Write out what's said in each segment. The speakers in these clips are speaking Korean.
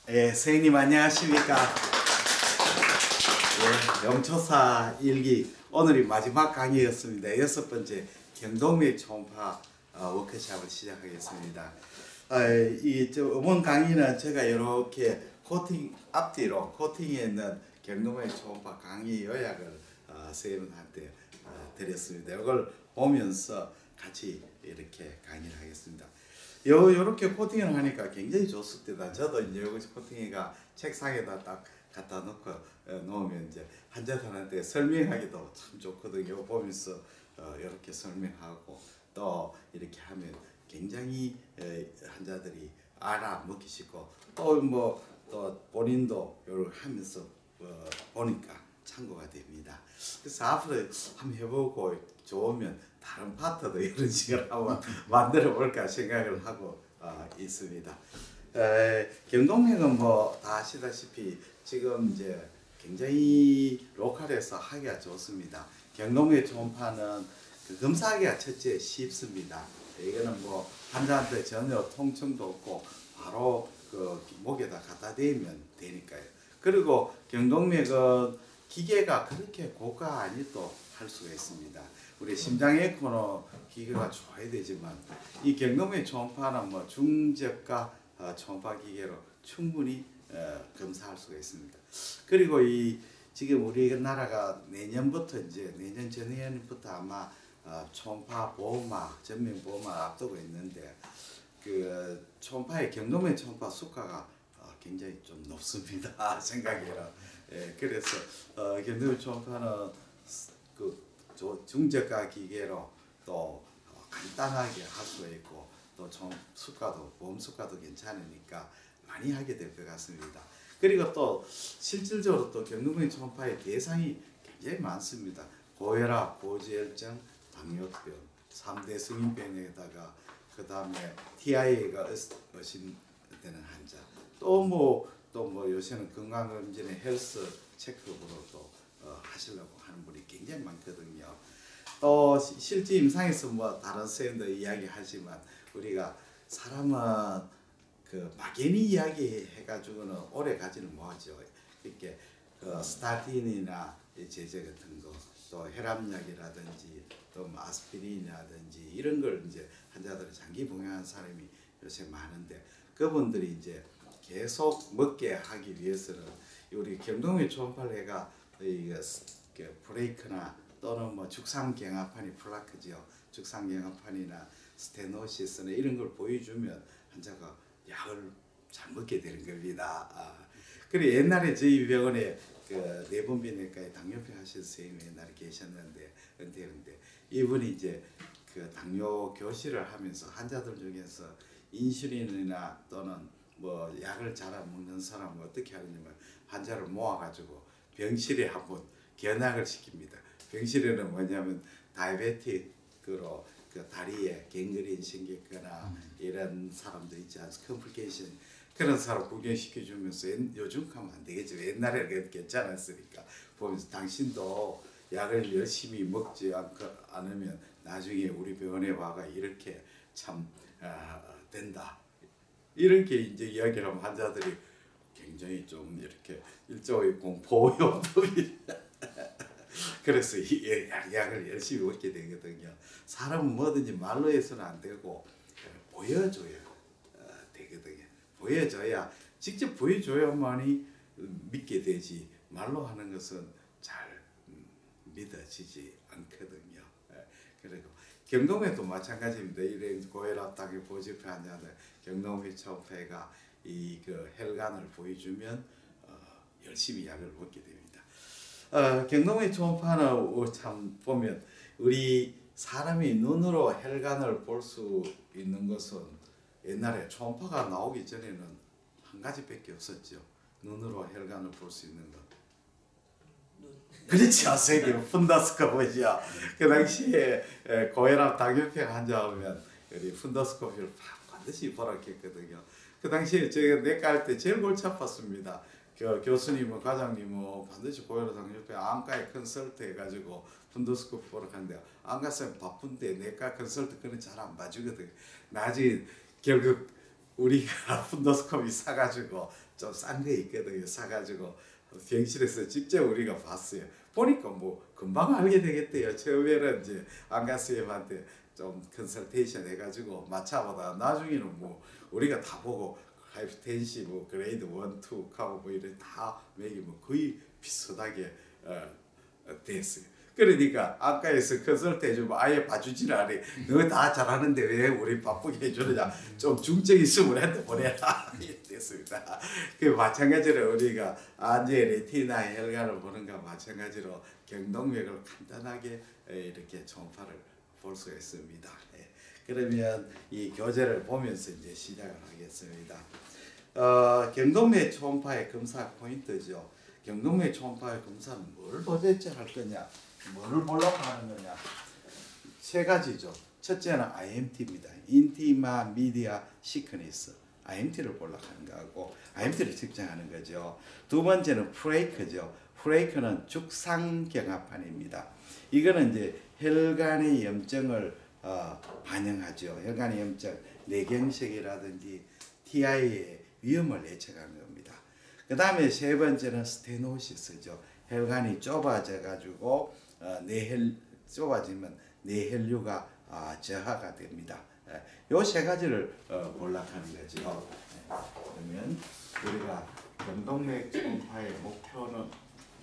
선생님 안녕하십니까? 영초사 일기 오늘이 마지막 강의였습니다. 6번째 경동맥 초음파 워크숍을 시작하겠습니다. 이번 강의는 제가 이렇게 코팅 앞뒤로 코팅에 있는 경동맥 초음파 강의 요약을 선생님한테 드렸습니다. 이걸 보면서 같이 이렇게 강의를 하겠습니다. 요렇게 코팅을 하니까 굉장히 좋습니다. 저도 이제 여기 코팅이가 책상에다 딱 갖다 놓고 놓으면 이제 환자들한테 설명하기도 참 좋거든요. 보면서 이렇게 설명하고 또 이렇게 하면 굉장히 환자들이 알아먹기 쉽고 또 본인도 이렇게 하면서 보니까 참고가 됩니다. 그래서 앞으로 한번 해보고 좋으면 다른 파트도 이런 식으로 한번 만들어 볼까 생각을 하고 있습니다. 경동맥은 뭐 다 아시다시피 지금 이제 굉장히 로컬에서 하기가 좋습니다. 경동맥 초음파는 검사하기가 첫째 쉽습니다. 이거는 뭐 환자한테 전혀 통증도 없고 바로 그 목에다 갖다 대면 되니까요. 그리고 경동맥은 기계가 그렇게 고가 아니도 할 수가 있습니다. 우리 심장 에코는 기계가 좋아야 되지만 이 경동맥 초음파는 뭐 중저가 초음파 기계로 충분히 검사할 수가 있습니다. 그리고 지금 우리나라가 내년부터 이제 내년 전년부터 아마 초음파 보호막 전면 보호막 앞두고 있는데 그 초음파의 경동맥 초음파 수가가 굉장히 좀 높습니다. 생각이라. 그래서 경동맥 초음파는 그 중저가 기계로 또 간단하게 할 수 있고 또 좀 보험 수가도 괜찮으니까 많이 하게 될 것 같습니다. 그리고 또 실질적으로 또 경동맥 초음파의 대상이 굉장히 많습니다. 고혈압, 고지혈증, 당뇨병, 3대 성인병에다가 그 다음에 TIA가 의심되는 환자, 또 뭐 요새는 건강검진의 헬스 체크업으로 또 하시려고 하는 분이 굉장히 많거든요. 또 실제 임상에서 뭐 다른 선생님도 이야기하지만 우리가 사람은 그 막연히 이야기해가지고는 오래 가지는 못하죠. 이렇게 그 스타틴이나 제제 같은 거, 또 혈압약이라든지 또 뭐 아스피린이라든지 이런 걸 이제 환자들이 장기 복용하는 사람이 요새 많은데 그분들이 이제 계속 먹게 하기 위해서는 우리 경동맥 초음파가 브레이크나 또는 뭐 죽상경화판이 플라크죠. 죽상경화판이나 스테노시스나 이런 걸 보여주면 환자가 약을 잘 먹게 되는 겁니다. 그리고 옛날에 저희 병원에 그 내분비내과에 당뇨병 하신 선생님이 옛날에 계셨는데 은퇴했는데 이분이 이제 그 당뇨 교실을 하면서 환자들 중에서 인슐린이나 또는 뭐 약을 잘 안 먹는 사람은 어떻게 하느냐면 환자를 모아가지고 병실에 한번 견학을 시킵니다. 병실에는 뭐냐면 다이베틱으로 그 다리에 갱그린 생겼거나 이런 사람도 있지 않습니까? 컴플리케이션 그런 사람 구경시켜주면서 요즘 가면 안 되겠죠. 옛날에는 괜찮았으니까 보면서 당신도 약을 열심히 먹지 않으면 나중에 우리 병원에 와가 이렇게 참 된다. 이렇게 이제 이야기를 하면 환자들이 굉장히 좀 이렇게 일종의 공포요법이 그래서 약을 열심히 먹게 되거든요. 사람은 뭐든지 말로 해서는 안 되고 보여줘야 되거든요. 보여줘야 직접 보여줘야만이 믿게 되지 말로 하는 것은 잘 믿어지지 않거든요. 그리고 경동맥도 마찬가지입니다. 이런 고혈압, 당뇨, 고지혈증 환자들 경동맥 초음파가 그 혈관을 보여주면 열심히 약을 먹게 됩니다. 경동맥 초음파는 참 보면 우리 사람이 눈으로 혈관을 볼 수 있는 것은 옛날에 초음파가 나오기 전에는 한 가지밖에 없었죠. 눈으로 혈관을 볼 수 있는 것. 그렇지 않습니까? 푼더스코프죠. 그 당시에 고혈압, 당뇨병 환자 오면 우리 푼더스코프를 반드시 보라 했거든요. 그 당시에 제가 내과 할 때 제일 골치 아팠습니다. 교수님은 과장님은 반드시 고혈압, 당뇨병 암과에 컨설트 해가지고 푼더스코프 보러 가는데 안과 쌤 바쁜데 내과 컨설트 그는 잘 안 봐주거든요. 나중에 결국 우리가 푼도스코피 사가지고 좀 싼 게 있거든요. 사가지고 병실에서 직접 우리가 봤어요. 보니까 뭐 금방 알게 되겠대요. 처음에는 이제 안과 선생님한테 좀 컨설테이션 해가지고 맞춰보다 나중에는 뭐 우리가 다 보고 하이퍼텐시 뭐 그레이드 1, 2 하고 뭐 이런 다 매기 뭐 거의 비슷하게 됐어요. 그러니까 안과에서 컨설트 해주면 아예 봐주질 않아. 너 다 잘하는데 왜 우리 바쁘게 해주느냐. 좀 중증 있으면 우리한테 보내라. 됐습니다. 그 마찬가지로 우리가 안제 레티나 혈관을 보는 것과 마찬가지로 경동맥을 간단하게 이렇게 초음파를 볼 수 있습니다. 그러면 이 교재를 보면서 이제 시작을 하겠습니다. 경동맥 초음파의 검사 포인트죠. 경동맥 초음파의 검사는 뭘 도대체 할 거냐, 뭐를 보려고 하는 거냐. 세 가지죠. 첫째는 IMT입니다. 인티마 미디아 시크니스. IMT를 보려고 하는 거고, IMT를 측정하는 거죠. 두 번째는 프레이크죠. 프레이크는 죽상경합판입니다. 이거는 이제 혈관의 염증을 반영하죠. 혈관의 염증, 뇌경색이라든지 TIA의 위험을 예측하는 겁니다. 그 다음에 세 번째는 스테노시스죠. 혈관이 좁아져 가지고 좁아지면 뇌혈류가 저하가 됩니다. 요 세 가지를 보려고 하는 거죠. 그러면 우리가 경동맥 초음파의 목표는,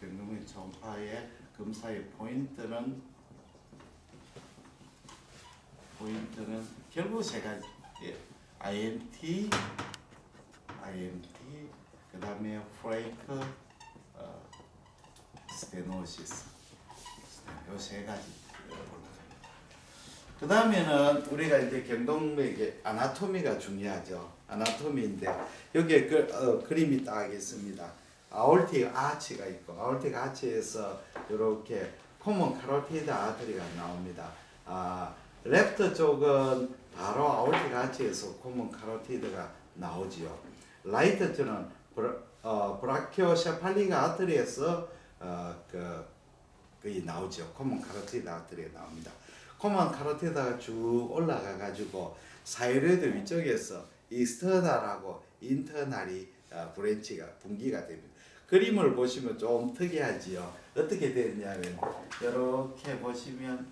경동맥 초음파의 검사의 포인트는 결국 세 가지. IMT, 그 다음에 프레이크, 스테노시스. 요 세 가지. 그 다음에는 우리가 이제 경동맥의 아나토미가 중요하죠. 아나토미인데 여기에 그림이 딱 있습니다. 아올틱 아치가 있고, 아올틱 아치에서 이렇게 코먼 카로티드 아터리가 나옵니다. 레프트 쪽은 바로 아올틱 아치에서 코먼 카로티드가 나오지요. 라이트 쪽은 브라키오세팔리가 아터리에서 거의 나오죠. 코먼 카로티드 아터리가 나옵니다. 코먼 카로티드가 쭉 올라가 가지고 사이로이드 위쪽에서 익스터널하고 인터널이 브랜치가 분기가 됩니다. 그림을 보시면 좀 특이하지요. 어떻게 되냐면 이렇게 보시면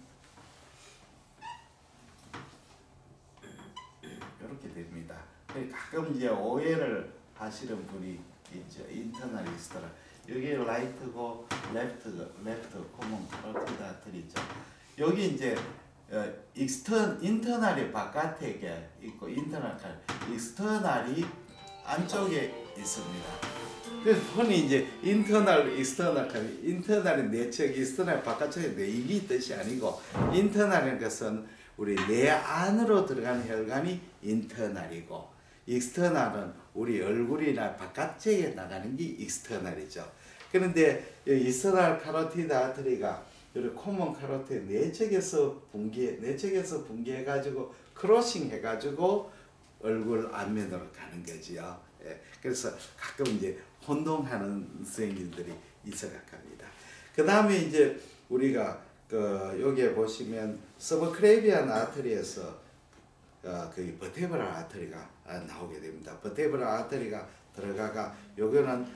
이렇게 됩니다. 가끔 이제 오해를 하시는 분이 있죠. 인터널 익스터널. 여기 라이트고 레프트 코먼 카로티드 아터리죠. 여기 이제 인터널이 바깥에 있고 익스터널이 안쪽에 있습니다. 그래서 흔히 이제 인터널이 내측, 익스터널 바깥쪽에 내입이 뜻이 아니고, 인터널인 것은 우리 내 안으로 들어가는 혈관이 인터널이고, 익스터널은 우리 얼굴이나 바깥쪽에 나가는 게 익스터널이죠. 그런데 익스터널 카로티드 아터리가 코먼 카로티드 내측에서 분기해가지고 크로싱 해가지고 얼굴 안면으로 가는 거지요. 그래서 가끔 이제 혼동하는 선생님들이 있어갑니다. 그 다음에 이제 우리가 여기에 보시면 서브크레비안 아터리에서 그 버테브랄 아터리가 나오게 됩니다. 버테브랄 아터리가 들어가가 요거는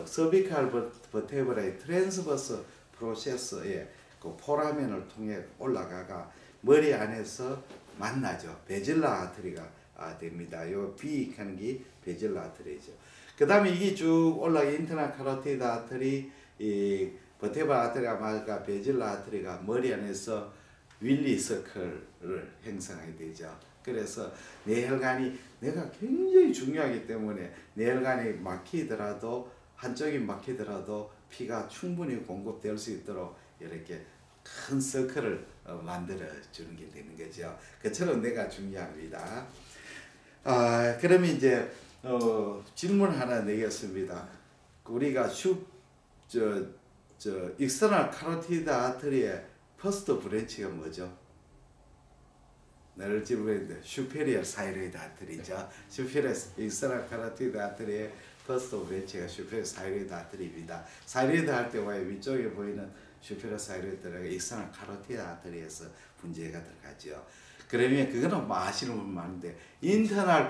서비칼 버테브라의 트랜스버스 프로세스에 그 포라멘을 통해 올라가가 머리 안에서 만나죠. 베질라 아터리가 됩니다. 요 B 하는 게 베질라 아터리죠. 그 다음에 이게 쭉 올라가 인터널 카로티드 아터리, 이 버테브라 아터리가 베질라 아터리가 머리 안에서 윌리 서클을 형성하게 되죠. 그래서 뇌혈관이 내가 굉장히 중요하기 때문에 뇌혈관이 막히더라도, 한쪽이 막히더라도 피가 충분히 공급될 수 있도록 이렇게 큰 서클을 만들어 주는 게 되는 거죠. 그처럼 뇌가 중요합니다. 그러면 이제 질문 하나 내겠습니다. 우리가 익스터널 카로티드 아터리의 퍼스트 브랜치가 뭐죠? 늘 질문했는데 슈페리어 사이로이드 아터리죠. 슈페리어 익스터널 카로티드 아터리의 퍼스트 브랜치가 슈페리어 사이로이드 아터리입니다. 사이로이드 할 때 왜 위쪽에 보이는 슈페리어 사이로이드가 익스터널 카로티드 아터리에서 분재가 들어가죠. 그러면 그거는 뭐 아시는 분 많은데, 인터널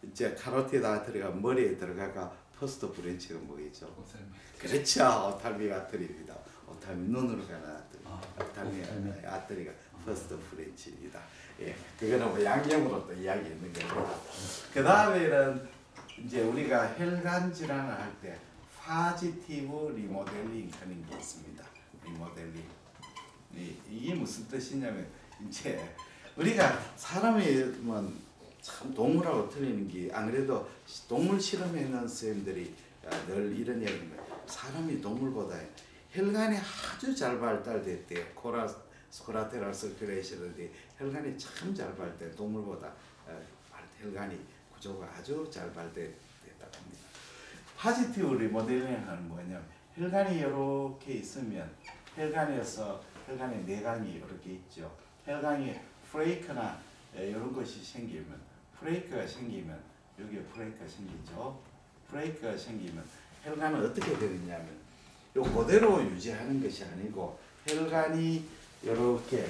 이제 카로티드 아트리가 머리에 들어가가 퍼스트 브랜치가 뭐겠죠? 오탈미. 그렇죠. 오탈미 아트리입니다. 오탈미 눈으로 가는 아트리. 오탈미 오탈미. 아트리가 퍼스트 브랜치입니다. 예, 그거는 뭐 양념으로 또 이야기했는 겁니다. 그 다음에는 이제 우리가 혈관 질환을 할 때 파지티브 리모델링 하는 게 있습니다. 리모델링. 이게 무슨 뜻이냐면 이제 우리가 사람이면 참 동물하고 틀리는 게 안 그래도 동물 실험하는 선생님들이 늘 이런 이야기를 해요. 사람이 동물보다 혈관이 아주 잘 발달됐대. 코라테랄 서큘레이션이 혈관이 참 잘 발달. 동물보다 혈관이 구조가 아주 잘 발달됐다고 합니다. 파지티브 리모델링은 뭐냐면 혈관이 이렇게 있으면 혈관에서 혈관의 내강이 이렇게 있죠. 혈관이 프레이크나 이런 것이 생기면 프레이크가 생기면 여기에 프레이크가 생기죠. 프레이크가 생기면 혈관은 어떻게 되느냐면 요 그대로 유지하는 것이 아니고 혈관이 이렇게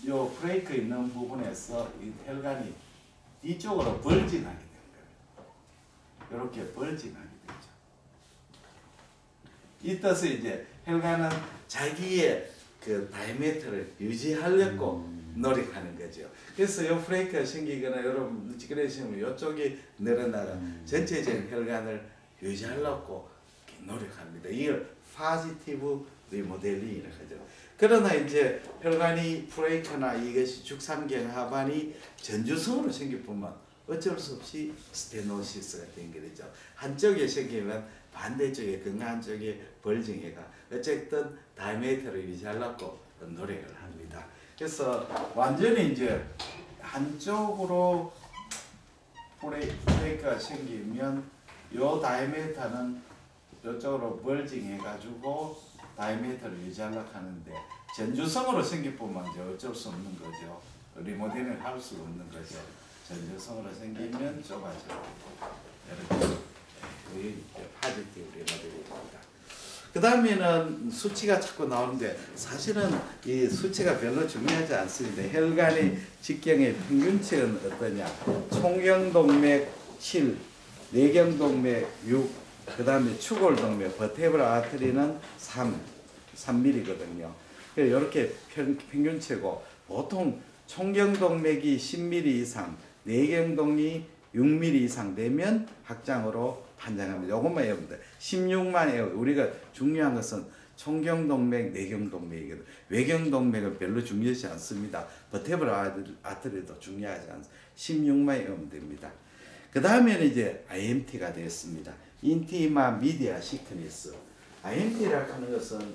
요 프레이크 있는 부분에서 이 혈관이 뒤쪽으로 벌진하게 되는 거예요. 이렇게 벌진하게 되죠. 이 뜻은 이제 혈관은 자기의 그 다이아미터를 유지하려고 노력하는 거죠. 그래서 요 프레이크가 생기거나 여러분 찌그러지면 이쪽이 늘어나가 전체적인 혈관을 유지하려고 노력합니다. 이걸 파지티브 리모델링이라고 하죠. 그러나 이제 혈관이 프레이크나 이것이 죽삼경 하반이 전주성으로 생길 뿐만 어쩔 수 없이 스테노시스가 된 거죠. 한쪽에 생기면 반대쪽에 건강한 쪽에 벌징해가 어쨌든 다이아미터를 유지하려고 노력을 합니다. 그래서 완전히 이제 한쪽으로 프레이크가 생기면 요 다이아미터는 이쪽으로 벌징해가지고 다이아미터를 유지하려고 하는데 전주성으로 생길 뿐만 이제 어쩔 수 없는 거죠. 리모델링을 할 수 없는 거죠. 전주성으로 생기면 좁아져. 이렇게 파지티브 리모델링입니다. 그 다음에는 수치가 자꾸 나오는데 사실은 이 수치가 별로 중요하지 않습니다. 혈관의 직경의 평균치는 어떠냐? 총경동맥 7, 내경동맥 6, 그 다음에 추골동맥, 버테브럴 아트리는 3mm거든요. 이렇게 평균치고 보통 총경동맥이 10mm 이상, 내경동이 6mm 이상 되면 확장으로 판정합니다. 이것만 외우면 돼. 16만 외우. 우리가 중요한 것은 총경동맥, 내경동맥이거든. 외경동맥은 별로 중요하지 않습니다. 버테브럴 아트리도 중요하지 않습니다. 16만 외우면 됩니다. 그 다음에는 이제 IMT가 되었습니다. 인티마 미디아 시크니스. IMT라고 하는 것은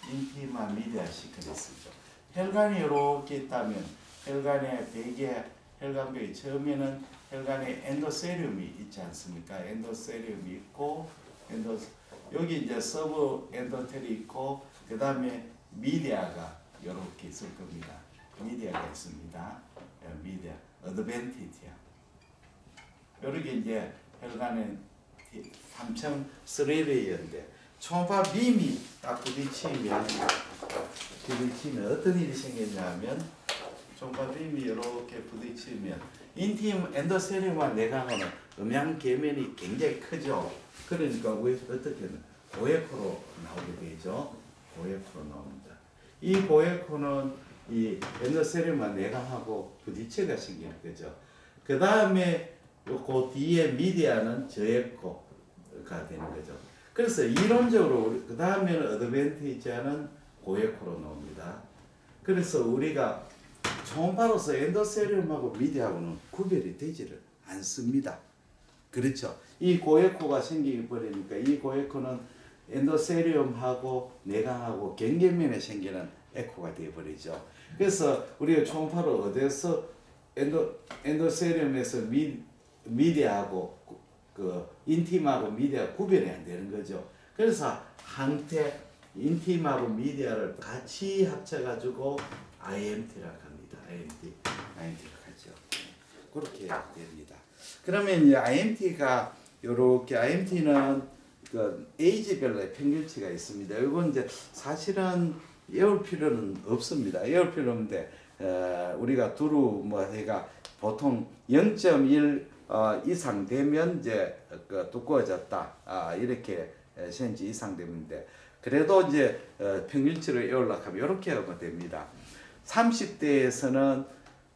인티마 미디아 시크니스죠. 혈관이 이렇게 있다면 혈관에 대개 혈관벽이 처음에는 혈관에 엔도세리움이 있지 않습니까? 엔도세리움이 있고 여기 이제 서브 엔도텔이 있고 그 다음에 미디아가 이렇게 있을 겁니다. 미디아가 있습니다. 미디아, 어드벤티티아. 이렇게 이제 혈관에 3층 3레이어인데 초음파 빔이 딱 부딪히면 어떤 일이 생겼냐면 초음파 빔이 이렇게 부딪히면 인팀 엔도세리움과 내강은 음양 계면이 굉장히 크죠. 그러니까 어떻게 고에코로 나오게 되죠. 고에코로 나옵니다. 이 고에코는 이 엔도세리움과 내강하고 부딪혀가 생기는 거죠. 그 다음에 그 뒤에 미디아는 저에코가 되는 거죠. 그래서 이론적으로 그 다음에는 어드밴티지아는 고에코로 나옵니다. 그래서 우리가 초음파로서 엔도세리움하고 미디아하고는 구별이 되지를 않습니다. 그렇죠. 이 고에코가 생기버리니까 이 고에코는 엔도세리움하고 내강하고 경계면에 생기는 에코가 되어버리죠. 그래서 우리가 초음파로 어디서 엔도세리움에서 미디아하고 그 인팀하고 미디아 구별이 안 되는 거죠. 그래서 항체 인팀하고 미디아를 같이 합쳐가지고 IMT라고 합니다. IMT라고 하죠. 그렇게 됩니다. 그러면 이 IMT가 요렇게 IMT는 그 에이지별로의 평균치가 있습니다. 이건 이제 사실은 외울 필요는 없습니다. 외울 필요 없는데 우리가 두루 뭐 해가 보통 0.1 이상 되면 이제 두꺼워졌다 이렇게 cm 이상 되는데 그래도 이제 평균치를 외우려고 하면 이렇게 하면 됩니다. 30대에서는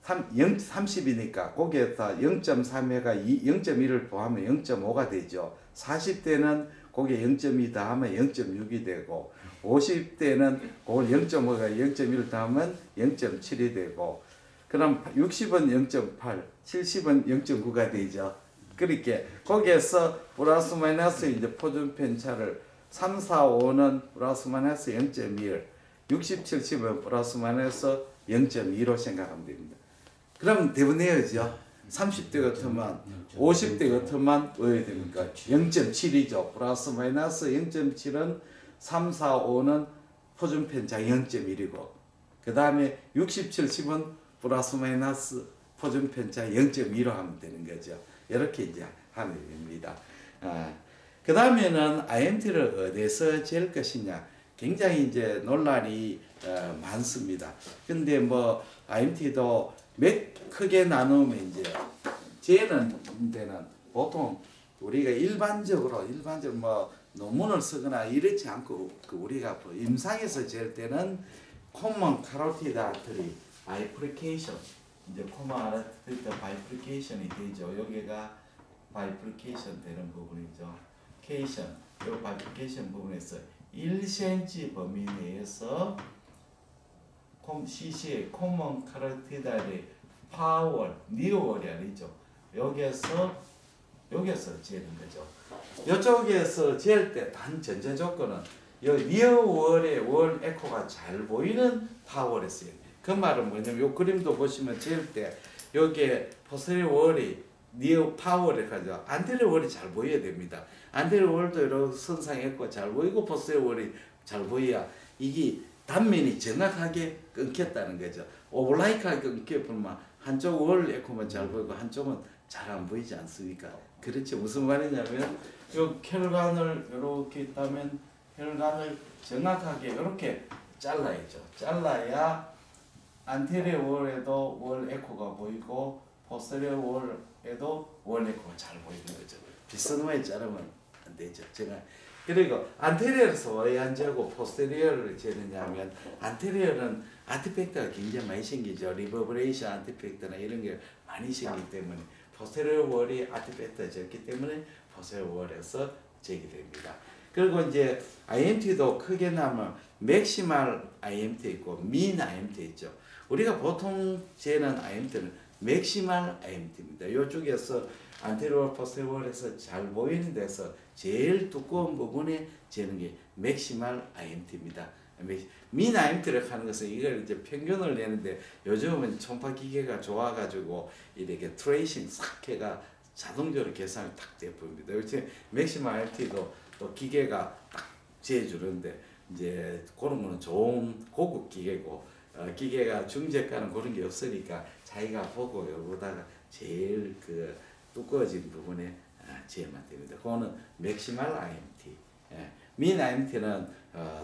30이니까 거기에다 0.3회가 0.1을 더하면 0.5가 되죠. 40대는 거기에 0.2 더하면 0.6이 되고 50대는 그걸 0.5가 0.1을 더하면 0.7이 되고 그럼 60은 0.8, 70은 0.9가 되죠. 그렇게 거기에서 플러스 마이너스 이제 표준 편차를 3, 4, 5는 플러스 마이너스 0.1, 60, 70은 플러스 마이너스 0.2로 생각하면 됩니다. 그럼 대부분 외워죠. 30대 같으면 50대 같으면 어떻게 됩니까? 0.7이죠. 플러스 마이너스 0.7은 3, 4, 5는 표준 편차 0.1이고 그 다음에 60, 70은 플러스 마이너스 표준 편차 0.2로 하면 되는 거죠. 이렇게 이제 하면 됩니다. 그 다음에는 IMT를 어디서 잴 것이냐 굉장히 이제 논란이 많습니다. 근데 뭐 IMT도 크게 나누면 이제 재는 데는 보통 우리가 일반적으로 뭐 논문을 쓰거나 이렇지 않고 우리가 뭐 임상에서 잴 때는 common carotid artery bifurcation 이제 common carotid bifurcation이 되죠. 여기가 bifurcation 되는 부분이죠. cation 이 bifurcation 부분에서 1cm 범위 내에서 CC의 common carotid artery 파월 니어월이 아니죠. 여기에서 재는 거죠. 이쪽에서 잴 때 단 전제 조건은 이 니어월의 월 에코가 잘 보이는 파월에서 그 말은 뭐냐면 이 그림도 보시면 잴 때 여기에 포스테리어 월이 니어 파월에 가죠. 안테리어 월이 잘 보여야 됩니다. 안테리어 월도 이렇게 선상 에코 잘 보이고 포스테리어 월이 잘 보여야 이게 단면이 정확하게 끊겼다는 거죠. 오블라이크하게 끊겨버리면 한쪽 월 에코만 잘 보이고 한쪽은 잘 안 보이지 않습니까? 그렇지 무슨 말이냐면 요 혈관을 이렇게 있다면 혈관을 정확하게 이렇게 잘라야죠. 잘라야 안테리어 월에도 월 에코가 보이고 포스테리어 월에도 월 에코가 잘 보이는 거죠. 비스듬하게 자르면 안 되죠. 제가 그리고 안테리어에서 왜 안 재고 포스테리어를 재느냐면 안테리어는 아티팩트가 굉장히 많이 생기죠. 리버브레이션 아티팩트나 이런 게 많이 생기기 때문에 포스테리어 월이 아티팩트가 적기 때문에 포스테리어 월에서 재게 됩니다. 그리고 이제 IMT도 크게 나면 맥시멀 IMT 있고 민 IMT 있죠. 우리가 보통 재는 IMT는 맥시멀 IMT입니다. 이쪽에서 안테리어 포스테리어에서 잘 보이는 데서 제일 두꺼운 부분에 재는 게 맥시멀 IMT입니다. 민 IMT를 하는 것은 이걸 이제 평균을 내는데 요즘은 초음파 기계가 좋아가지고 이렇게 트레이싱 싹 해가 자동적으로 계산이 딱 돼버립니다. 요즘 맥시멀 IMT도 또 기계가 딱 재주는데 이제 그런 거는 좋은 고급 기계고 기계가 중재가는 그런 게 없으니까 자기가 보고 여기다가 제일 그 두꺼워진 부분에 재면 됩니다. 그거는 맥시멀 IMT. 민 IMT는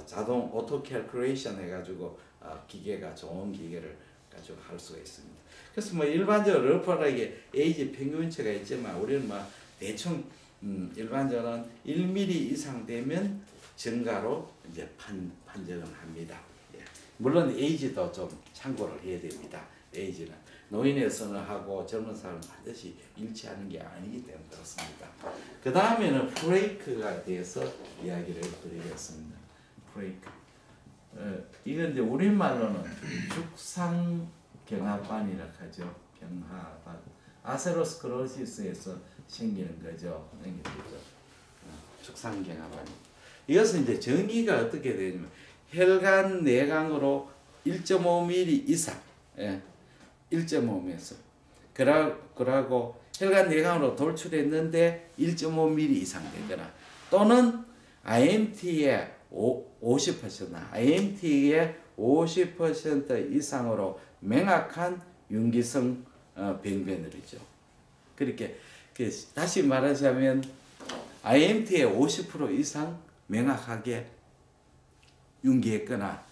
자동 오토 캘큘레이션 해가지고 기계가 좋은 기계를 가지고 할 수가 있습니다. 그래서 뭐 일반적으로 러프하게 에이지 평균치가 있지만 우리는 뭐 대충 일반적으로는 1mm 이상 되면 증가로 이제 판정을 합니다. 예. 물론 에이지도 좀 참고를 해야 됩니다. 에이지는 노인에서는 하고 젊은 사람은 반드시 일치하는 게 아니기 때문에 그렇습니다. 그 다음에는 브레이크가 대해서 이야기를 드리겠습니다. 브레이크. 이건 이제 우리말로는 죽상경화반이라고 하죠. 경화반. 아세로스크로시스에서 생기는 거죠. 죽상경화반. 이것은 이제 전기가 어떻게 되냐면 혈관 내강으로 1.5mm 이상. 예. 1.5에서 그러고 혈관 내강으로 돌출했는데 1.5mm 이상 되거나 또는 IMT의 50%나 IMT의 50% 이상으로 명확한 윤기성 병변을이죠. 그렇게 다시 말하자면 IMT의 50% 이상 명확하게 윤기했거나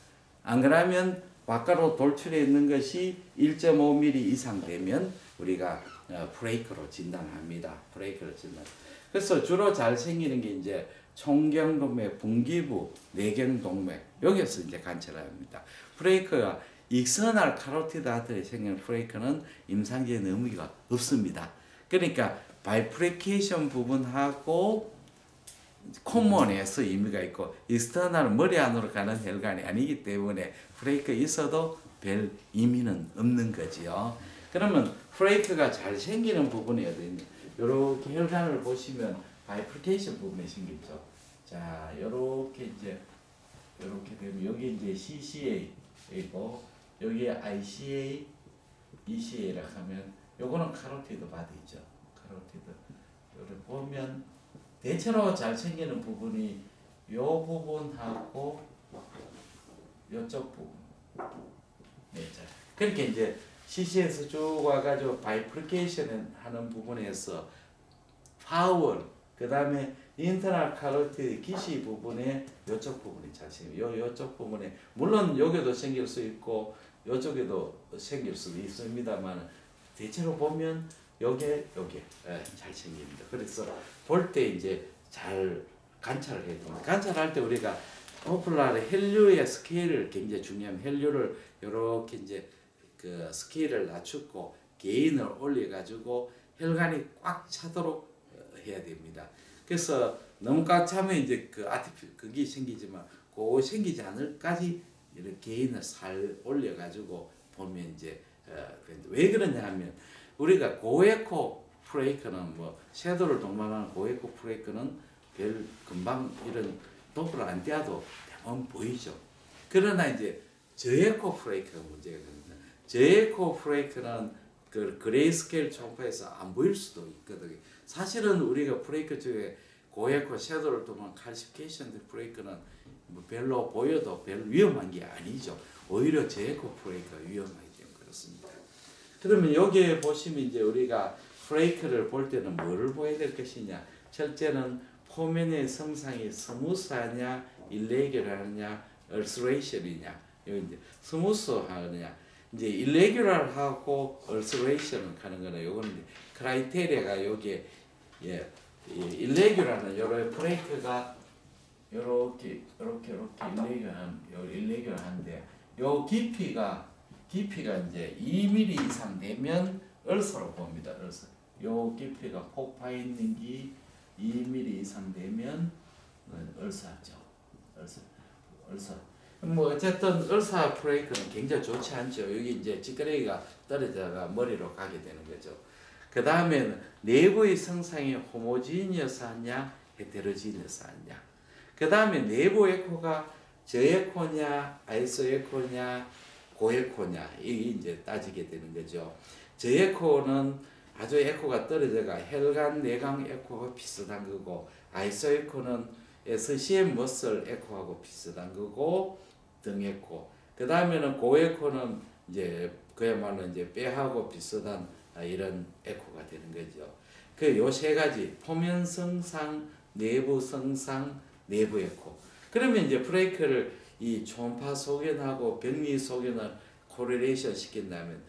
안 그러면 바깥으로 돌출해 있는 것이 1.5mm 이상 되면 우리가 브레이크로 진단합니다. 브레이크로 진단. 그래서 주로 잘 생기는 게 이제 총경동맥, 분기부, 내경동맥 여기서 이제 관찰합니다. 브레이크가 익스터널 카로티드 아트리에 생기는 브레이크는 임상적인 의미가 없습니다. 그러니까 바이프리케이션 부분하고 코먼에서 의미가 있고 익스터널 머리 안으로 가는 혈관이 아니기 때문에 브레이크 있어도 별 의미는 없는 거지요. 그러면 브레이크가 잘 생기는 부분이 어디 있냐? 이렇게 혈관을 보시면 바이프리케이션 부분이 생기죠. 자, 이렇게 이제 이렇게 되면 여기 이제 CCA이고 여기 ICA, ECA라고 하면 요거는 카로티드 바디죠. 카로티드. 이렇게 보면 대체로 잘 생기는 부분이 요 부분하고 요쪽 부분. 네, 자. 그렇게 이제 CC에서 쭉 와가지고 바이프리케이션 하는 부분에서 파월, 그 다음에 인터널 카로티드 기시 부분에 요쪽 부분이 잘 생겨요. 요쪽 부분에 물론 여기도 생길 수 있고 요쪽에도 생길 수도 있습니다만 대체로 보면 요게 잘 생깁니다. 그래서 볼 때 이제 잘 관찰을 해야 됩니다. 관찰할 때 우리가 도플러의 혈류의 스케일을 굉장히 중요한 혈류를 이렇게 이제 그 스케일을 낮추고 게인을 올려가지고 혈관이 꽉 차도록 해야 됩니다. 그래서 너무 꽉 차면 이제 그 아티피 그게 생기지만 그거 생기지 않을까지 이렇게 게인을 살 올려가지고 보면 이제 왜 그러냐 하면 우리가 고에코 브레이크는 뭐 섀도를 동반하는 고에코 브레이크는 별 금방 이런 도프를 안 떼어도 대부분 보이죠. 그러나 이제 저에코 브레이크가 문제가 됩니다. 저에코 브레이크는 그 그레이스케일 초음파에서 안 보일 수도 있거든요. 사실은 우리가 브레이크 중에 고에코 섀도를 통한 칼시피케이션 브레이크는 뭐 별로 보여도 별 위험한 게 아니죠. 오히려 저에코 브레이크가 위험하기 때문에 그렇습니다. 그러면 여기에 보시면 이제 우리가 브레이크를 볼 때는 뭐를 보여야 될 것이냐? 첫째는 포면의 성상이 스무스하냐, 일레귤러하냐, 얼스레이션이냐. 여기 이제 스무스하냐. 이제 일레귤러하고 얼스레이션을 하는 거는 요거는 크라이테리아가 여기에 일레귤러는 요런 브레이크가 요렇게 일레귤러한데 요 깊이가 이제 2mm 이상 되면 얼서로 봅니다. 얼서. 요 깊이가 폭파 있는 게 2mm 이상 되면 얼서죠. 얼서. 뭐 어쨌든 얼사 브레이크는 굉장히 좋지 않죠. 여기 이제 찌끄레기가 떨어져가 머리로 가게 되는 거죠. 그 다음에는 내부의 성상이 호모지니어스하냐, 헤테로지니어스하냐. 그 다음에 내부 에코가 저에코냐, 아이소에코냐, 고에코냐 이게 이제 따지게 되는 거죠. 저에코는 아주 에코가 떨어져가 혈관 내강 에코가 비슷한 거고 아이소에코는 SCM 머슬 에코하고 비슷한 거고 등 에코. 그 다음에는 고에코는 이제 그야말로 이제 뼈하고 비슷한 이런 에코가 되는 거죠. 그 요 세 가지 포면 성상, 내부 성상, 내부 에코. 그러면 이제 브레이크를 이 초음파 소견하고 병리 소견을 코릴레이션 시킨다면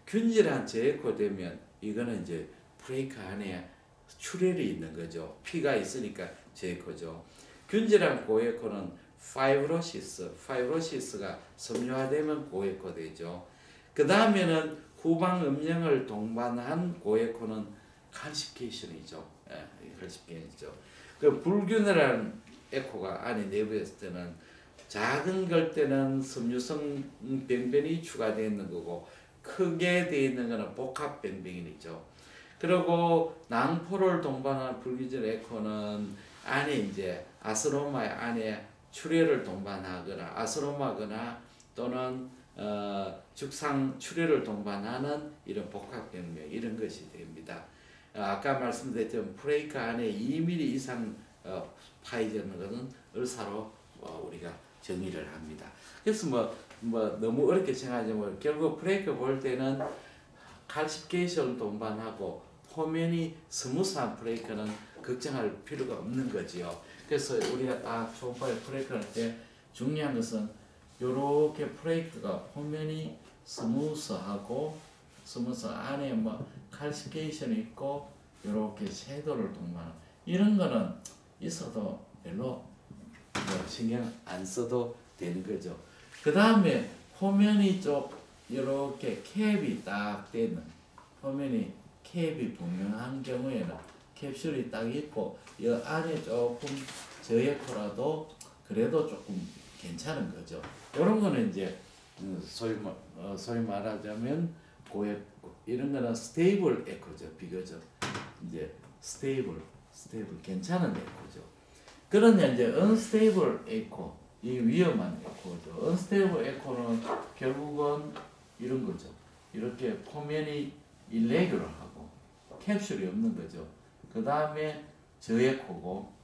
균질한 저에코 되면 이거는 이제 브레이크 안에 출혈이 있는 거죠. 피가 있으니까 저에코죠. 균질한 고에코는 파이브로시스가 섬유화되면 고에코 되죠. 그 다음에는 후방 음영을 동반한 고에코는 칼시피케이션이죠. 칼시피케이션이죠. 그 불균일한 에코가 안에 내부에 있을 때는 작은 걸 때는 섬유성 병변이 추가되어 있는 거고 크게 되어 있는 거는 복합 병변이죠. 그리고 낭포를 동반한 불균질 에코는 안에 이제 아스로마 안에 출혈을 동반하거나 아스로마거나 또는 죽상 출혈을 동반하는 이런 복합병명 이런 것이 됩니다. 아까 말씀드렸던 브레이크 안에 2mm 이상 파이지는 것은 을사로 우리가 정의를 합니다. 그래서 뭐 너무 어렵게 생각하지 뭐 결국 브레이크 볼 때는 칼시피케이션을 동반하고 포면이 스무스한 브레이크는 걱정할 필요가 없는 거지요. 그래서 우리가 딱 초음파에 브레이크를 할 때 중요한 것은 요렇게 브레이크가 표면이 스무스하고 스무스 안에 뭐 칼시피케이션이 있고 요렇게 섀도우를 동반하는 이런 거는 있어도 별로 뭐 신경 안 써도 되는 거죠. 그 다음에 표면이 좀 이렇게 캡이 딱 되는 표면이 캡이 분명한 경우에는 캡슐이 딱 있고 이 안에 조금 저에코라도 그래도 조금 괜찮은 거죠. 이런 거는 이제 소위 말하자면 고에코 이런 거는 스테이블 에코죠. 비교적 이제 스테이블 괜찮은 에코죠. 그러나 이제 언스테이블 에코 이 위험한 에코죠. 언스테이블 에코는 결국은 이런 거죠. 이렇게 표면이 일레귤러하고 캡슐이 없는 거죠. 그 다음에 저에코고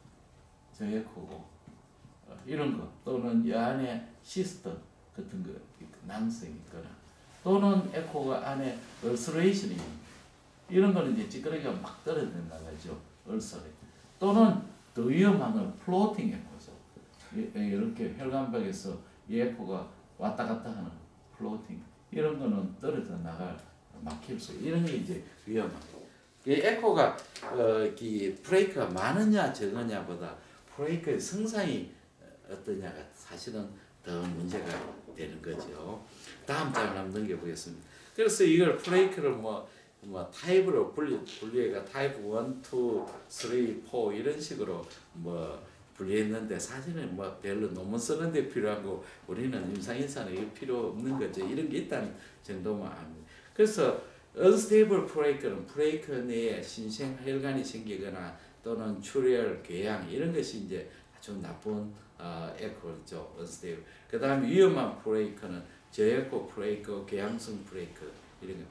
이런 거 또는 이 안에 시스터 같은 거 낭성이 있거나 또는 에코가 안에 얼서레이션이 이런 거는 이제 찌끄러기가 막 떨어진다 가죠. 얼서레 또는 더 위험한 건 플로팅 에코죠. 이렇게 혈관벽에서 이 에코가 왔다 갔다 하는 플로팅 이런 거는 떨어져 나갈 막힐 수 이런 게 이제 위험하고 이 에코가 이 브레이크가 많으냐 적으냐보다 브레이크의 성상이 어떠냐가 사실은 더 문제가 되는 거죠. 다음 장을 한번 넘겨보겠습니다. 그래서 이걸 브레이크를 뭐 타입으로 분류해가 타입 1, 2, 3, 4 이런 식으로 뭐 분류했는데 사실은 뭐 별로 논문 쓰는데 필요한 거 우리는 임상인사는 이게 필요 없는 거죠. 이런 게 있다는 정도만 압니다. 그래서 unstable 브레이크는 브레이크 내에 신생 혈관이 생기거나 또는 출혈, 궤양 이런 것이 이제 아주 나쁜 에코죠. unstable. 그 다음에 위험한 브레이크는 저에코 브레이크, 궤양성 브레이크 이런 거.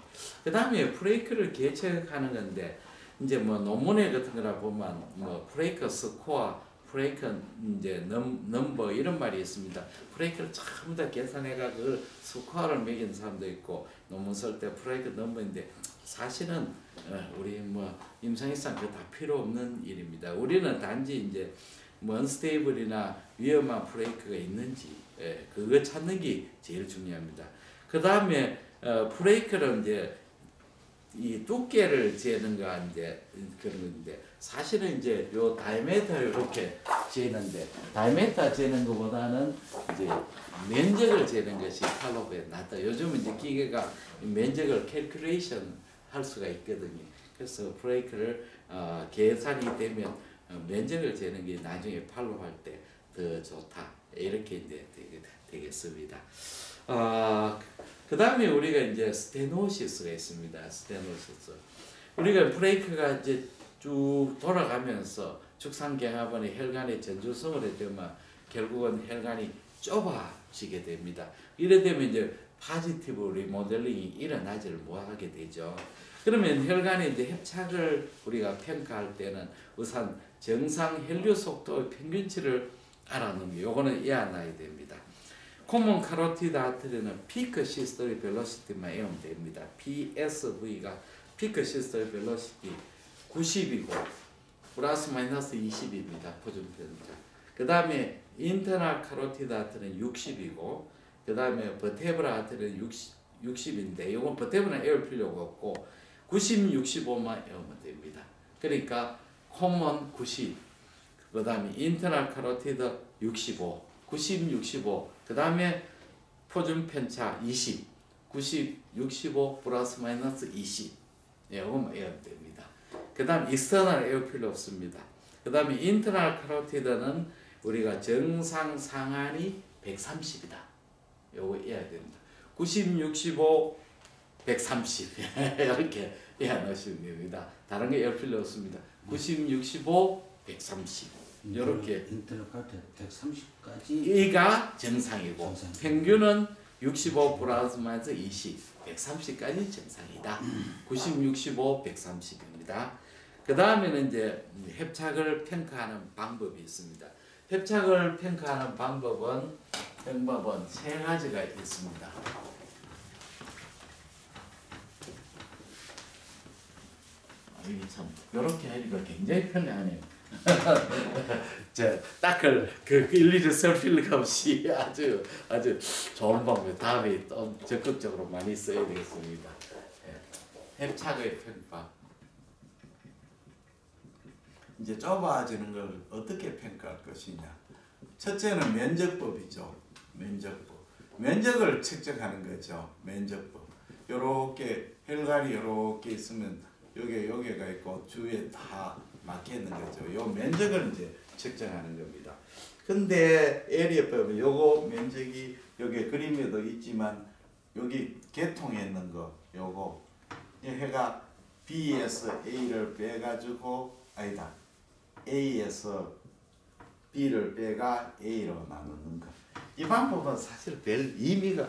그 다음에 브레이크를 계측하는 건데 이제 뭐 논문에 같은 거나 보면 뭐 브레이크 스코어, 브레이크 이제 넘버 이런 말이 있습니다. 브레이크를 전부 다 계산해가 그 스코어를 매긴 사람도 있고 논문 쓸 때 브레이크 넘버인데 사실은 우리 뭐 임상일상 그거 다 필요 없는 일입니다. 우리는 단지 이제 뭐 언스테이블이나 위험한 브레이크가 있는지 그거 찾는 게 제일 중요합니다. 그 다음에 브레이크는 이제 이 두께를 재는가 이제 그런 건데 사실은 이제 요 다이아미터를 이렇게 재는데 다이아미터 재는 것보다는 이제 면적을 재는 것이 칼로브에 낫다. 요즘 이제 기계가 면적을 캘큘레이션 할 수가 있거든요. 그래서 브레이크를 계산이 되면 면적을 재는 게 나중에 팔로 할 때 더 좋다. 이렇게 이제 되겠습니다. 그 다음에 우리가 이제 스테노시스가 있습니다. 스테노시스. 우리가 브레이크가 이제 쭉 돌아가면서 축산경화번의 혈관의 전주성을 되면 결국은 혈관이 좁아지게 됩니다. 이래 되면 이제 파지티브 리모델링이 일어나지를 못하게 되죠. 그러면 혈관의 이제 협착을 우리가 평가할 때는 우선 정상 혈류 속도의 평균치를 알아놓는 게 요거는 이해놔야 됩니다. 코먼 카로티드 아트리는 피크 시스터리 벨로시티만 외우면 됩니다. PSV가 피크 시스터리 벨로시티 90이고 플러스 마이너스 20입니다. 포준편자. 그 다음에 인터널 카로티드 아트는 60이고 그 다음에 버테브라 아트는 60인데 이건 버테브라는 외울 필요가 없고 90, 65만 외우면 됩니다. 그러니까 코먼 90, 그 다음에 인터널 카로티드 65, 90, 65, 그 다음에 표준 편차 20, 90, 65 플러스 마이너스 20 이거만 외우면 됩니다. 그 다음 익스터널 외울 필요 없습니다. 그 다음에 인터널 카로티드는 우리가 정상 상한이 130이다. 요거 외워야 됩니다. 90, 65, 130 이렇게 외워놓으시면 됩니다. 다른 게 외울 필요 없습니다. 90, 65, 130 이렇게 인터널 카로티드 130까지 이가 정상이고 평균은 65 플러스 마이너스 20, 130까지 정상이다. 90, 65, 130입니다. 그 다음에는 이제 협착을 평가하는 방법이 있습니다. 협착을 평가하는 방법은 세 가지가 있습니다. 이게 참 이렇게 하니까 굉장히 편리하네요. 딱그 일일이 설 필요가 없이 아주 좋은 방법. 다음에 또 적극적으로 많이 써야 되겠습니다. 협착의 평가. 이제 좁아지는 걸 어떻게 평가할 것이냐. 첫째는 면적법이죠. 면적법. 면적을 측정하는 거죠. 면적법. 요렇게 혈관이 요렇게 있으면 여기가 있고 주위에 다 막혀 있는 거죠. 요 면적을 이제 측정하는 겁니다. 근데 에리어법은 요거 면적이 여기 그림에도 있지만 여기 개통에 있는 거 요거 해가 B에서 A를 빼가지고 아니다. A에서 B를 빼가 A로 나누는 거. 이 방법은 사실 별 의미가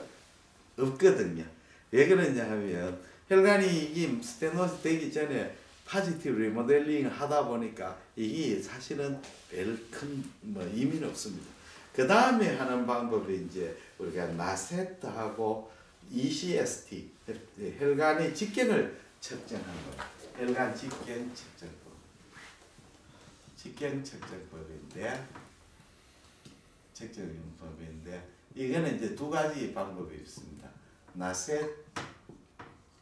없거든요. 왜 그러냐 하면 혈관이 이게 스테노스 되기 전에 파지티브 리모델링을 하다 보니까 이게 사실은 별 큰 의미는 없습니다. 그 다음에 하는 방법이 이제 우리가 나세트하고 ECST 혈관의 직경을 측정하는 거예요. 혈관 직경 측정법. 직경 측정법인데 이거는 이제 두 가지 방법이 있습니다. 나셋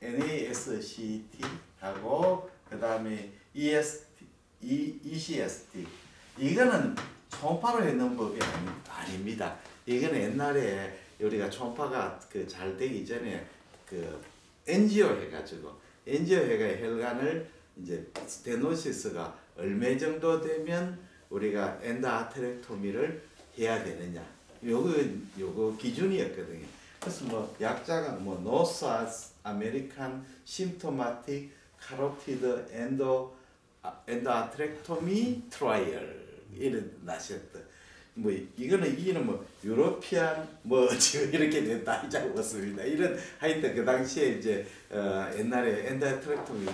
NASCT 하고 그 다음에 ECST 이거는 초음파로 해놓은 법이 아닙니다. 이거는 옛날에 우리가 초음파가 잘 되기 전에 엔지오 해가지고 엔지오해가 혈관을 이제 스테노시스가 얼마 정도 되면 우리가 엔도아트렉토미를 해야 되느냐 요거 기준이었거든요. 그래서 약자가 노스 아메리칸 심토마틱 카로티드 엔도아트렉토미 트라이얼 이런 나셨다. 이거는 유로피안 지금 이렇게 됐다 적었습니다. 이런 하여튼 그 당시에 이제 옛날에 엔도아트렉토미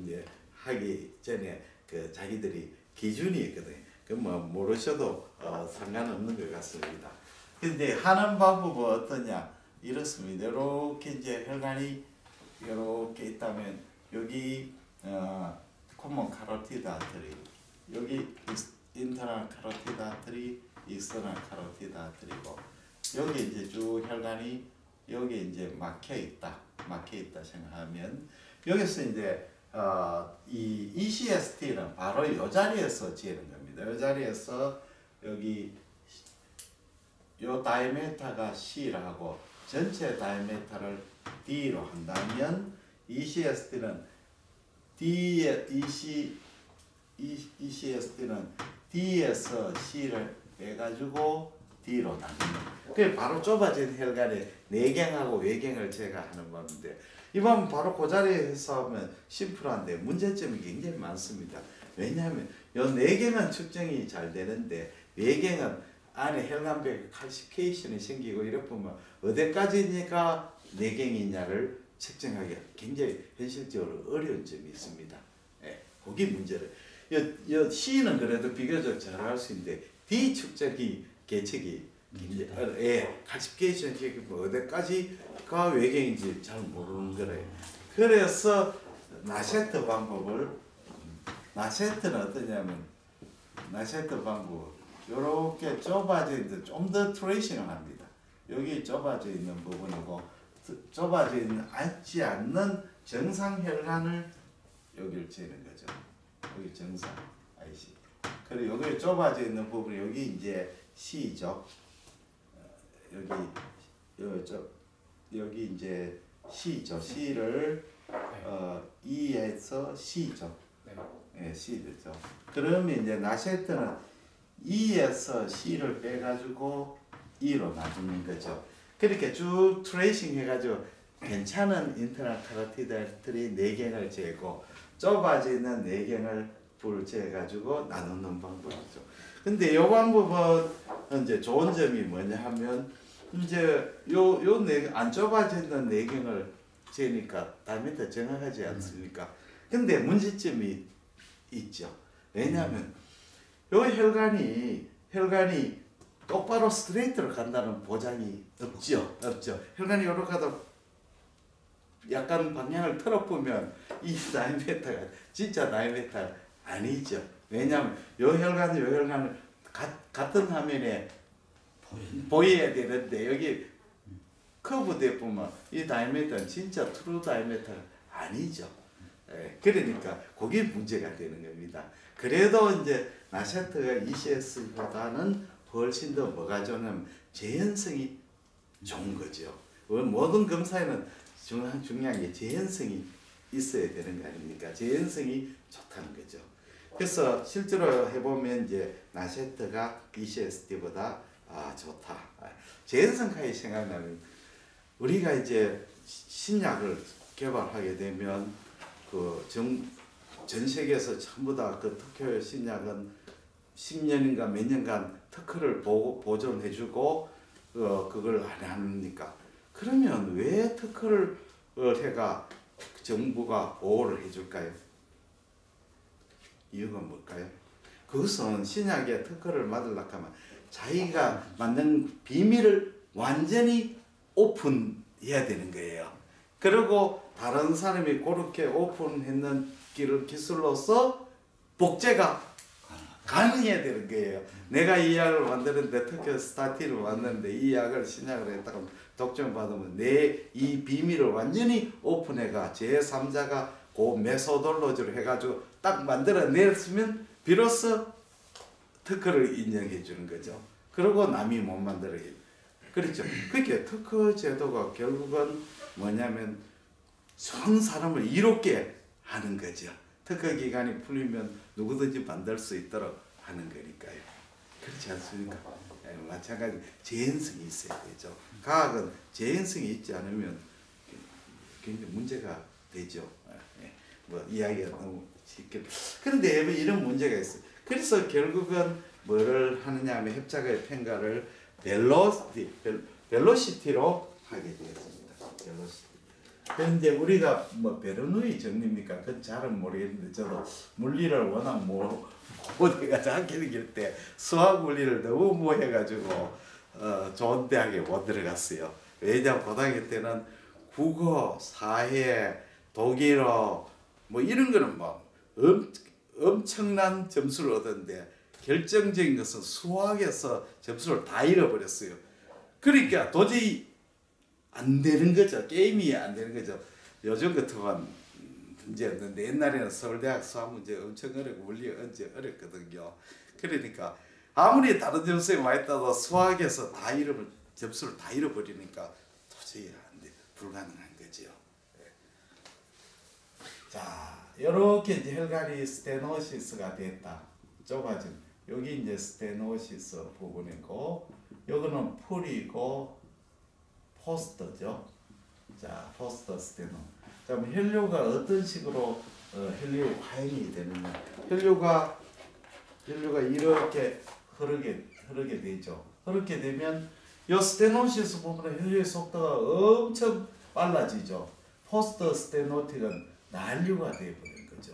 이제 하기 전에 자기들이 기준이 있거든요. 모르셔도 상관없는 것 같습니다. 근데 하는 방법은 어떠냐? 이렇습니다. 이렇게 이제 혈관이 이렇게 있다면 여기 코먼 카로티드 아트리, 여기 인터널 카로티드 아트리, 익스터널 카로티드 아트리고 여기 이제 쭉 혈관이 여기 이제 막혀 있다 생각하면 여기서 이제 이 ECST는 바로 이 자리에서 재는 겁니다. 이 자리에서 여기 요 다이메타가 C라고 전체 다이메타를 D로 한다면 ECST는 ECST는 D에서 C를 빼가지고 D로 나눕니다. 그게 바로 좁아진 혈관의 내경하고 외경을 제가 하는 법인데 이 방법은 바로 그 자리에서 하면 심플한데 문제점이 굉장히 많습니다. 왜냐하면 요 내경은 측정이 잘 되는데 외경은 안에 혈관벽에 칼시피케이션이 생기고 이렇게 보면 어디까지니까 내경이냐를 측정하기 굉장히 현실적으로 어려운 점이 있습니다. 그게 문제를. 요 C는 그래도 비교적 잘 할 수 있는데 D 측정이 계측이 칼시피케이션 생기고 어디까지가 외경인지 잘 모르는 거래요. 그래서 나세트 방법을 나세트는 어떠냐면 나세트 방법 이렇게 좁아져 있는데 좀 더 트레이싱을 합니다. 여기 좁아져 있는 부분이고 좁아져 있지 않는 정상 혈관을 여기를 재는 거죠. 여기 정상 IC. 그리고 여기 좁아져 있는 부분이 여기 이제 C죠. 여기 이제 C죠. C를 E에서 C죠. 네, C 됐죠. 그러면 이제 나세트는 E에서 C를 빼가지고 E로 나누는 거죠. 그렇게 쭉 트레이싱 해가지고 괜찮은 인터널 카로티드 아트리 내경을 재고 좁아져 있는 내경을 재가지고 나누는 방법이죠. 근데 이 방법은 이제 좋은 점이 뭐냐 하면 이제 안 좁아져 있는 내경을 재니까 다이미터 정확하지 않습니까? 근데 문제점이 있죠. 왜냐하면 요 혈관이 똑바로 스트레이트로 간다는 보장이 없죠. 혈관이 요렇게 가다 약간 방향을 틀어보면 이 다이메타가 진짜 다이메타 아니죠. 왜냐하면 요 혈관을 같은 화면에 보여야 되는데 여기 커브돼 보면 이 다이아미터는 진짜 트루 다이아미터 아니죠. 예, 그러니까 그게 문제가 되는 겁니다. 그래도 이제 나샤트가 ECS보다는 훨씬 더 뭐가 좋냐면 재현성이 좋은 거죠. 모든 검사에는 중요한 게 재현성이 있어야 되는 거 아닙니까? 재현성이 좋다는 거죠. 그래서 실제로 해보면 이제 나샤트가 ECSD보다 좋다. 재현성까지 생각나면 우리가 이제 신약을 개발하게 되면 전 세계에서 전부 다 그 특허 신약은 10년인가 몇 년간 특허를 보존해주고 그걸 안 합니까? 그러면 왜 특허를 해가 정부가 보호를 해줄까요? 이유가 뭘까요? 그것은 신약의 특허를 받으려고 하면 자기가 만든 비밀을 완전히 오픈해야 되는 거예요. 그리고 다른 사람이 그렇게 오픈했는 기술로서 복제가 가능해야 되는 거예요. 내가 이 약을 만드는데 특히 스타틴을 만드는데 이 약을 신약을 했다가 독점 받으면 내 이 비밀을 완전히 오픈해가 제3자가 그 메소돌로지로 해가지고 딱 만들어냈으면 비로소 특허를 인정해 주는 거죠. 그리고 남이 못 만들어요. 그렇죠. 그렇게 특허 제도가 결국은 뭐냐면 선 사람을 이롭게 하는 거죠. 특허 기간이 풀리면 누구든지 만들 수 있도록 하는 거니까요. 그렇지 않습니까? 마찬가지 재현성이 있어야 되죠. 과학은 재현성이 있지 않으면 굉장히 문제가 되죠. 뭐 이야기가 너무 쉽게. 그런데 이런 문제가 있어요. 그래서 결국은 뭐를 하느냐 하면 협작의 평가를 벨로시티로 하게 되었습니다. 벨로시티. 그런데 우리가 뭐 베르누이 정리입니까? 그건 잘은 모르겠는데 저도 물리를 워낙 못해가 작게 때 수학 물리를 너무 못해가지고 좋은 대학에 못 들어갔어요. 왜냐면 고등학교 때는 국어, 사회, 독일어 뭐 이런 거는 뭐 엄청난 점수를 얻었는데 결정적인 것은 수학에서 점수를 다 잃어버렸어요. 그러니까 도저히 안 되는 거죠. 게임이 안 되는 거죠. 요즘 같으면 문제였는데 옛날에는 서울대학 수학 문제 엄청 어렵고 물리 언제 어렵거든요. 그러니까 아무리 다른 점수에 많이 따도 수학에서 점수를 다 잃어버리니까 도저히 안 돼. 불가능한 거죠. 자, 이렇게 이제 혈관이 스테노시스가 됐다. 좁아진. 여기 이제 스테노시스 부분이고, 여기는 풀이고 포스터죠. 자, 포스터 스테노. 자, 그럼 혈류가 어떤 식으로 혈류 파행이 되느냐? 혈류가 이렇게 흐르게 되죠. 흐르게 되면 이 스테노시스 부분의 혈류의 속도가 엄청 빨라지죠. 포스터 스테노틱은 난류가 되어버린 거죠.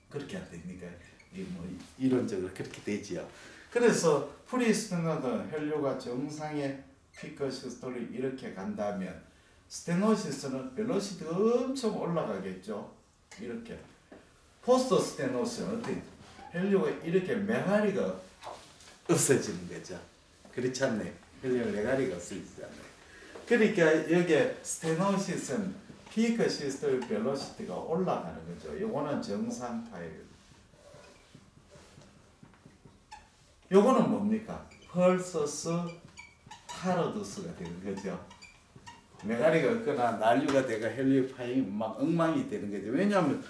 그렇게 안 됩니까? 뭐 이론적으로 그렇게 되지요. 그래서 프리스테노는 혈류가 정상의 피크 시스톨이 이렇게 간다면 스테노시스는 벨로시티가 엄청 올라가겠죠. 이렇게. 포스트 스테노시스는 어떻게 혈류가 이렇게 메가리가 없어지는 거죠. 그렇지 않나요? 혈류 메가리가 없어지지 않나요? 그러니까 여기 스테노시스는 피크 시스톨 벨로시티가 올라가는 거죠. 이거는 정상 타입. 요거는 뭡니까? 펄서스 타로두스가 되는 거죠. 메가리가 없거나 난류가 되고 혈류 파행이 막 엉망이 되는 거죠. 왜냐하면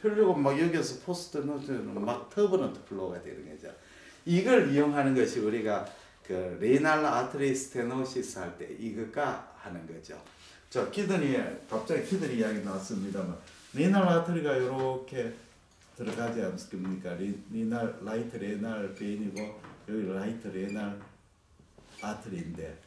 혈류가 막 여기서 포스트 노트는 막 터브넌트 플로우가 되는 거죠. 이걸 이용하는 것이 우리가 그 레이날 아트리 스테노시스 할 때 이것과 하는 거죠. 저 갑자기 키드니 이야기 나왔습니다만 레이날 아트리가 이렇게 들어가지 않습니까? 리날 라이트 레날 베인이고 여기 라이트 레날 아트리인데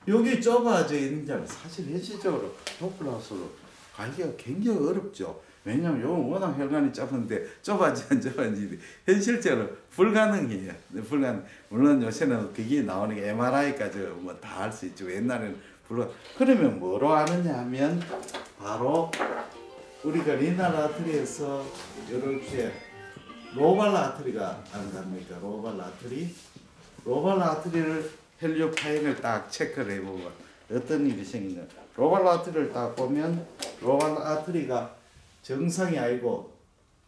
여기 좁아져 있는 자는 사실 현실적으로 도플라스로 가기가 굉장히 어렵죠. 왜냐하면 이건 워낙 혈관이 좁은데 좁아지 안 좁아지는데 현실적으로 불가능해요. 물론 요새는 그게 나오는 게 MRI까지 뭐 다 할 수 있죠. 옛날에는 그러면 뭐로 하느냐 하면 바로 우리가 리날 아트리에서 이렇게 로발 아트리가 안 갑니까? 로발 아트리. 로발 아트리를 혈류 파행을 딱 체크를 해보면 어떤 일이 생기냐. 로발 아트리를 딱 보면 로발 아트리가 정상이 아니고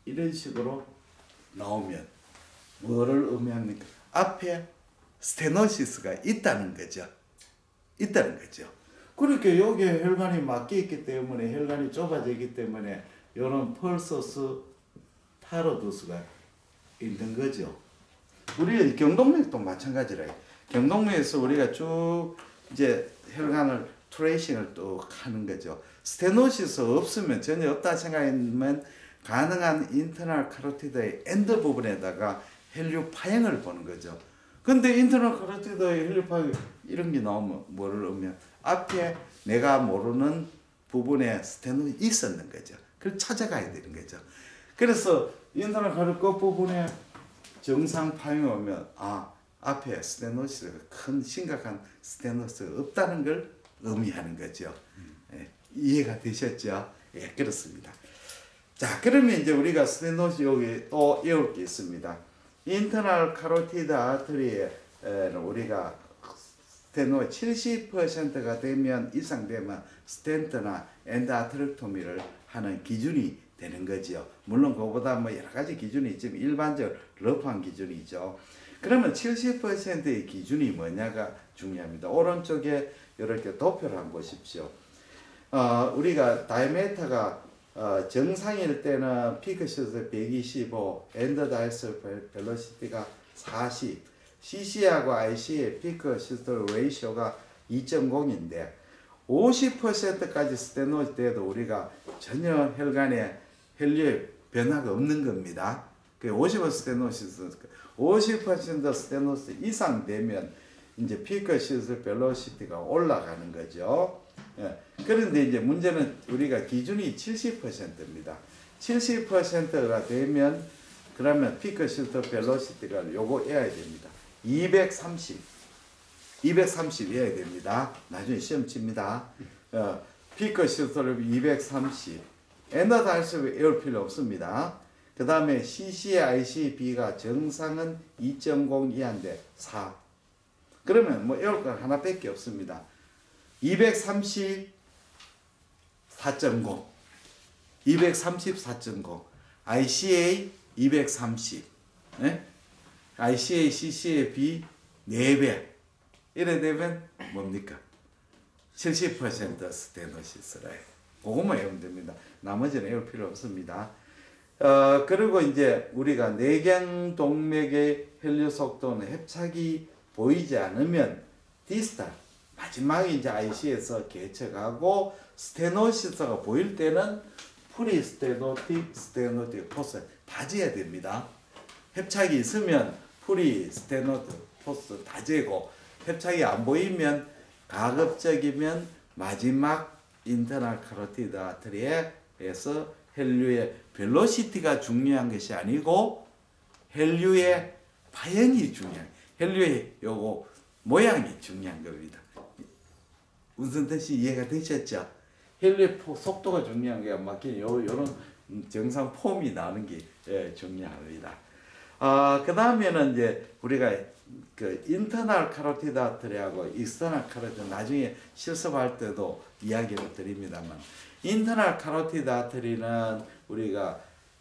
이런 식으로 나오면 뭐를 의미합니까? 앞에 스테노시스가 있다는 거죠. 있다는 거죠. 그렇게 여기에 혈관이 막혀 있기 때문에 혈관이 좁아져 있기 때문에 이런 펄서스 파로두스가 있는 거죠. 우리 경동맥도 마찬가지라. 경동맥에서 우리가 쭉 이제 혈관을 트레이싱을 또 하는 거죠. 스테노시스 없으면 전혀 없다 생각하면 가능한 인터널 카로티드의 엔드 부분에다가 혈류 파행을 보는 거죠. 근데 인터널 카로티드의 혈류 파행 이런 게 나오면 뭐를 의미하면 앞에 내가 모르는 부분에 스테노시 있었는 거죠. 그걸 찾아가야 되는 거죠. 그래서 인터널 카로티드 끝 부분에 정상 파행이 오면 앞에 스테노시스가 큰 심각한 스테노시스가 없다는 걸 의미하는 거죠. 예, 이해가 되셨죠? 예, 그렇습니다. 자, 그러면 이제 우리가 스테노시스 여기 또 외울 게 있습니다. 인터널 카로티드 아트리에 우리가 스테노 70%가 되면 이상 되면 스텐트나 엔도아트렉토미를 하는 기준이 되는 거죠. 물론 그거보다 뭐 여러 가지 기준이 있지만 일반적 러프한 기준이죠. 그러면 70%의 기준이 뭐냐가 중요합니다. 오른쪽에 이렇게 도표를 한번 보십시오. 우리가 다이메터가 정상일 때는 피크 시스 125, 엔드 다이스 벨로시티가 40, CC하고 IC의 피크 시스톨 레이쇼가 2.0인데 50%까지 스테노즈 돼도 우리가 전혀 혈관에 혈류의 변화가 없는 겁니다. 그 50% 스테노시스, 50% 스테노시스 이상 되면 이제 피크 시스 벨로시티가 올라가는 거죠. 예. 그런데 이제 문제는 우리가 기준이 70%입니다. 70%가 되면 그러면 피크 시스 벨로시티가 요거 해야 됩니다. 230 해야 됩니다. 나중에 시험 칩니다. 피크 시스를 230 엔더다이스 외울 필요 없습니다. 그 다음에 CC, IC, B가 정상은 2.0 이하인데 4. 그러면 뭐 외울 거 하나밖에 없습니다. 230 4.0 234.0 ICA 230 네? ICA, CCA, B 4배 이래 되면 뭡니까? 70% 스테노시스라 해요. 그것만 외우면 됩니다. 나머지는 외울 필요 없습니다. 그리고 이제 우리가 내경동맥의 혈류 속도는 협착이 보이지 않으면 디스탈 마지막에 이제 IC에서 개척하고 스테노시스가 보일 때는 프리스테노틱, 스테노틱 포스 다 재야 됩니다. 협착이 있으면 프리스테노틱 포스 다 재고 협착이 안 보이면 가급적이면 마지막 인터널 카로티드 아트리에서 혈류의 벨로시티가 중요한 것이 아니고 혈류의 파형이 중요한 혈류의 요거 모양이 중요한 겁니다. 무슨 뜻이 이해가 되셨죠? 혈류의 속도가 중요한 게 막힌 요런 정상 폼이 나는 게 중요합니다. 그 다음에는 이제 우리가 그 인터널 카로티드 아트리하고 익스터널 카로티드 나중에 실습할 때도 이야기를 드립니다만 인터널 카로티드 아트리는 우리가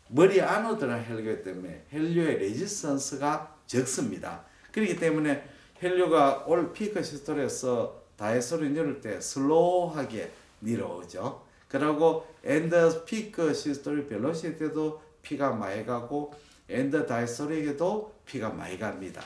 머리 안으로 들어간 혈류이기 때문에 혈류의 레지스턴스가 적습니다. 그렇기 때문에 혈류가 올 피크 시스톨에서 다이스토리 누를 때 슬로우하게 내려오죠. 그리고 엔드 피크 시스톨 벨로시티도 피가 많이 가고 엔드 다이스토리에도 피가 많이 갑니다.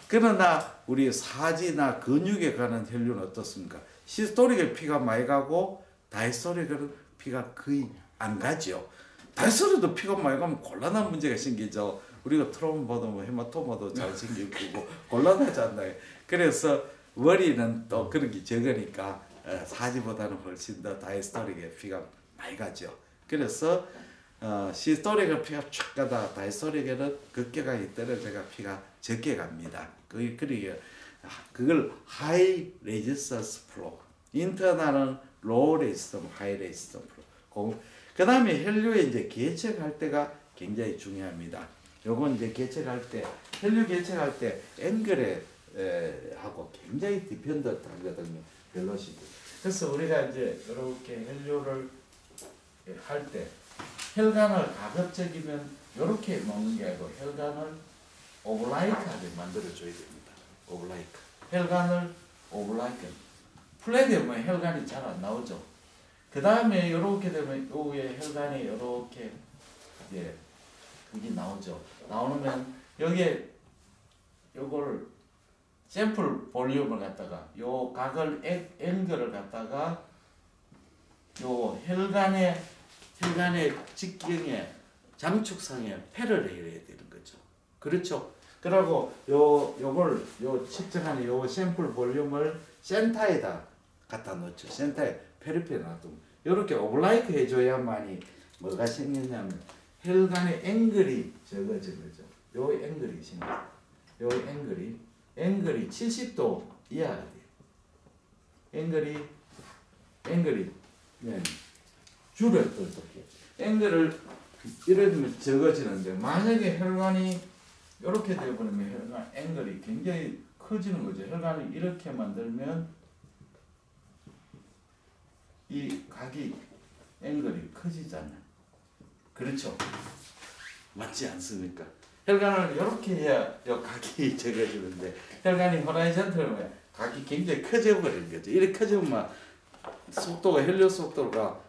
그러나 우리 사지나 근육에 가는 혈류는 어떻습니까? 시스톨릭에 피가 많이 가고 다이스토릭에 피가 거의 안 가죠. 다이스토릭도 피가 많이 가면 곤란한 문제가 생기죠. 우리가 트롬보도 뭐 헤마토마도 잘 생기고 곤란하지 않나요? 그래서 머리는 또 그런 게 적으니까 사지보다는 훨씬 더 다이스토릭에 피가 많이 가죠. 그래서 시스토릭에 피가 쫙 가다 다이스토릭에는 급격하게 떨어져가 피가 적게 갑니다. 그걸 하이 레지스턴스 플로우, 인터널은 로우 레지스턴스, 하이 레지스턴스 플로우. 그 다음에 혈류에 이제 개척할 때가 굉장히 중요합니다. 요건 이제 개척할 때 헬류 개척할 때 앵글에 하고 굉장히 디펜던트하거든요. 벨로시티. 그래서 우리가 이제 이렇게 헬류를 할 때 혈관을 가급적이면 이렇게 놓는 게 아니고 혈관을 오블라이크하게 만들어줘야 됩니다. 오블라이크. 혈관을 오블라이크. 플랫되면 혈관이 잘 안 나오죠. 그 다음에 이렇게 되면 요 위에 혈관이 이렇게 이제 그게 나오죠. 나오면 여기에 요걸 샘플 볼륨을 갖다가 요 각을 앵글을 갖다가 요 혈관의 직경에 장축상에 패를 해야 되는 거죠. 그렇죠. 그리고 요걸 측정하는 요 샘플 볼륨을 센터에다 갖다 놓죠. 센터에 페리페에 놔두면 이렇게 오블라이크 해줘야만이 뭐가 생기냐면 혈관의 앵글이 적어진 거죠. 요 앵글이 생겨. 요 앵글이 70도 이하가 돼요. 앵글이 네. 줄을 어떻게 앵글을 이러면 적어지는데 만약에 혈관이 이렇게 되어버리면 혈관 앵글이 굉장히 커지는 거죠. 혈관을 이렇게 만들면 이 각이 앵글이 커지잖아요. 그렇죠? 맞지 않습니까? 혈관을 이렇게 해야 이 각이 적어지는데 혈관이 호라이즌털면 각이 굉장히 커져 버리는 거죠. 이렇게 커지면 속도가 혈류 속도가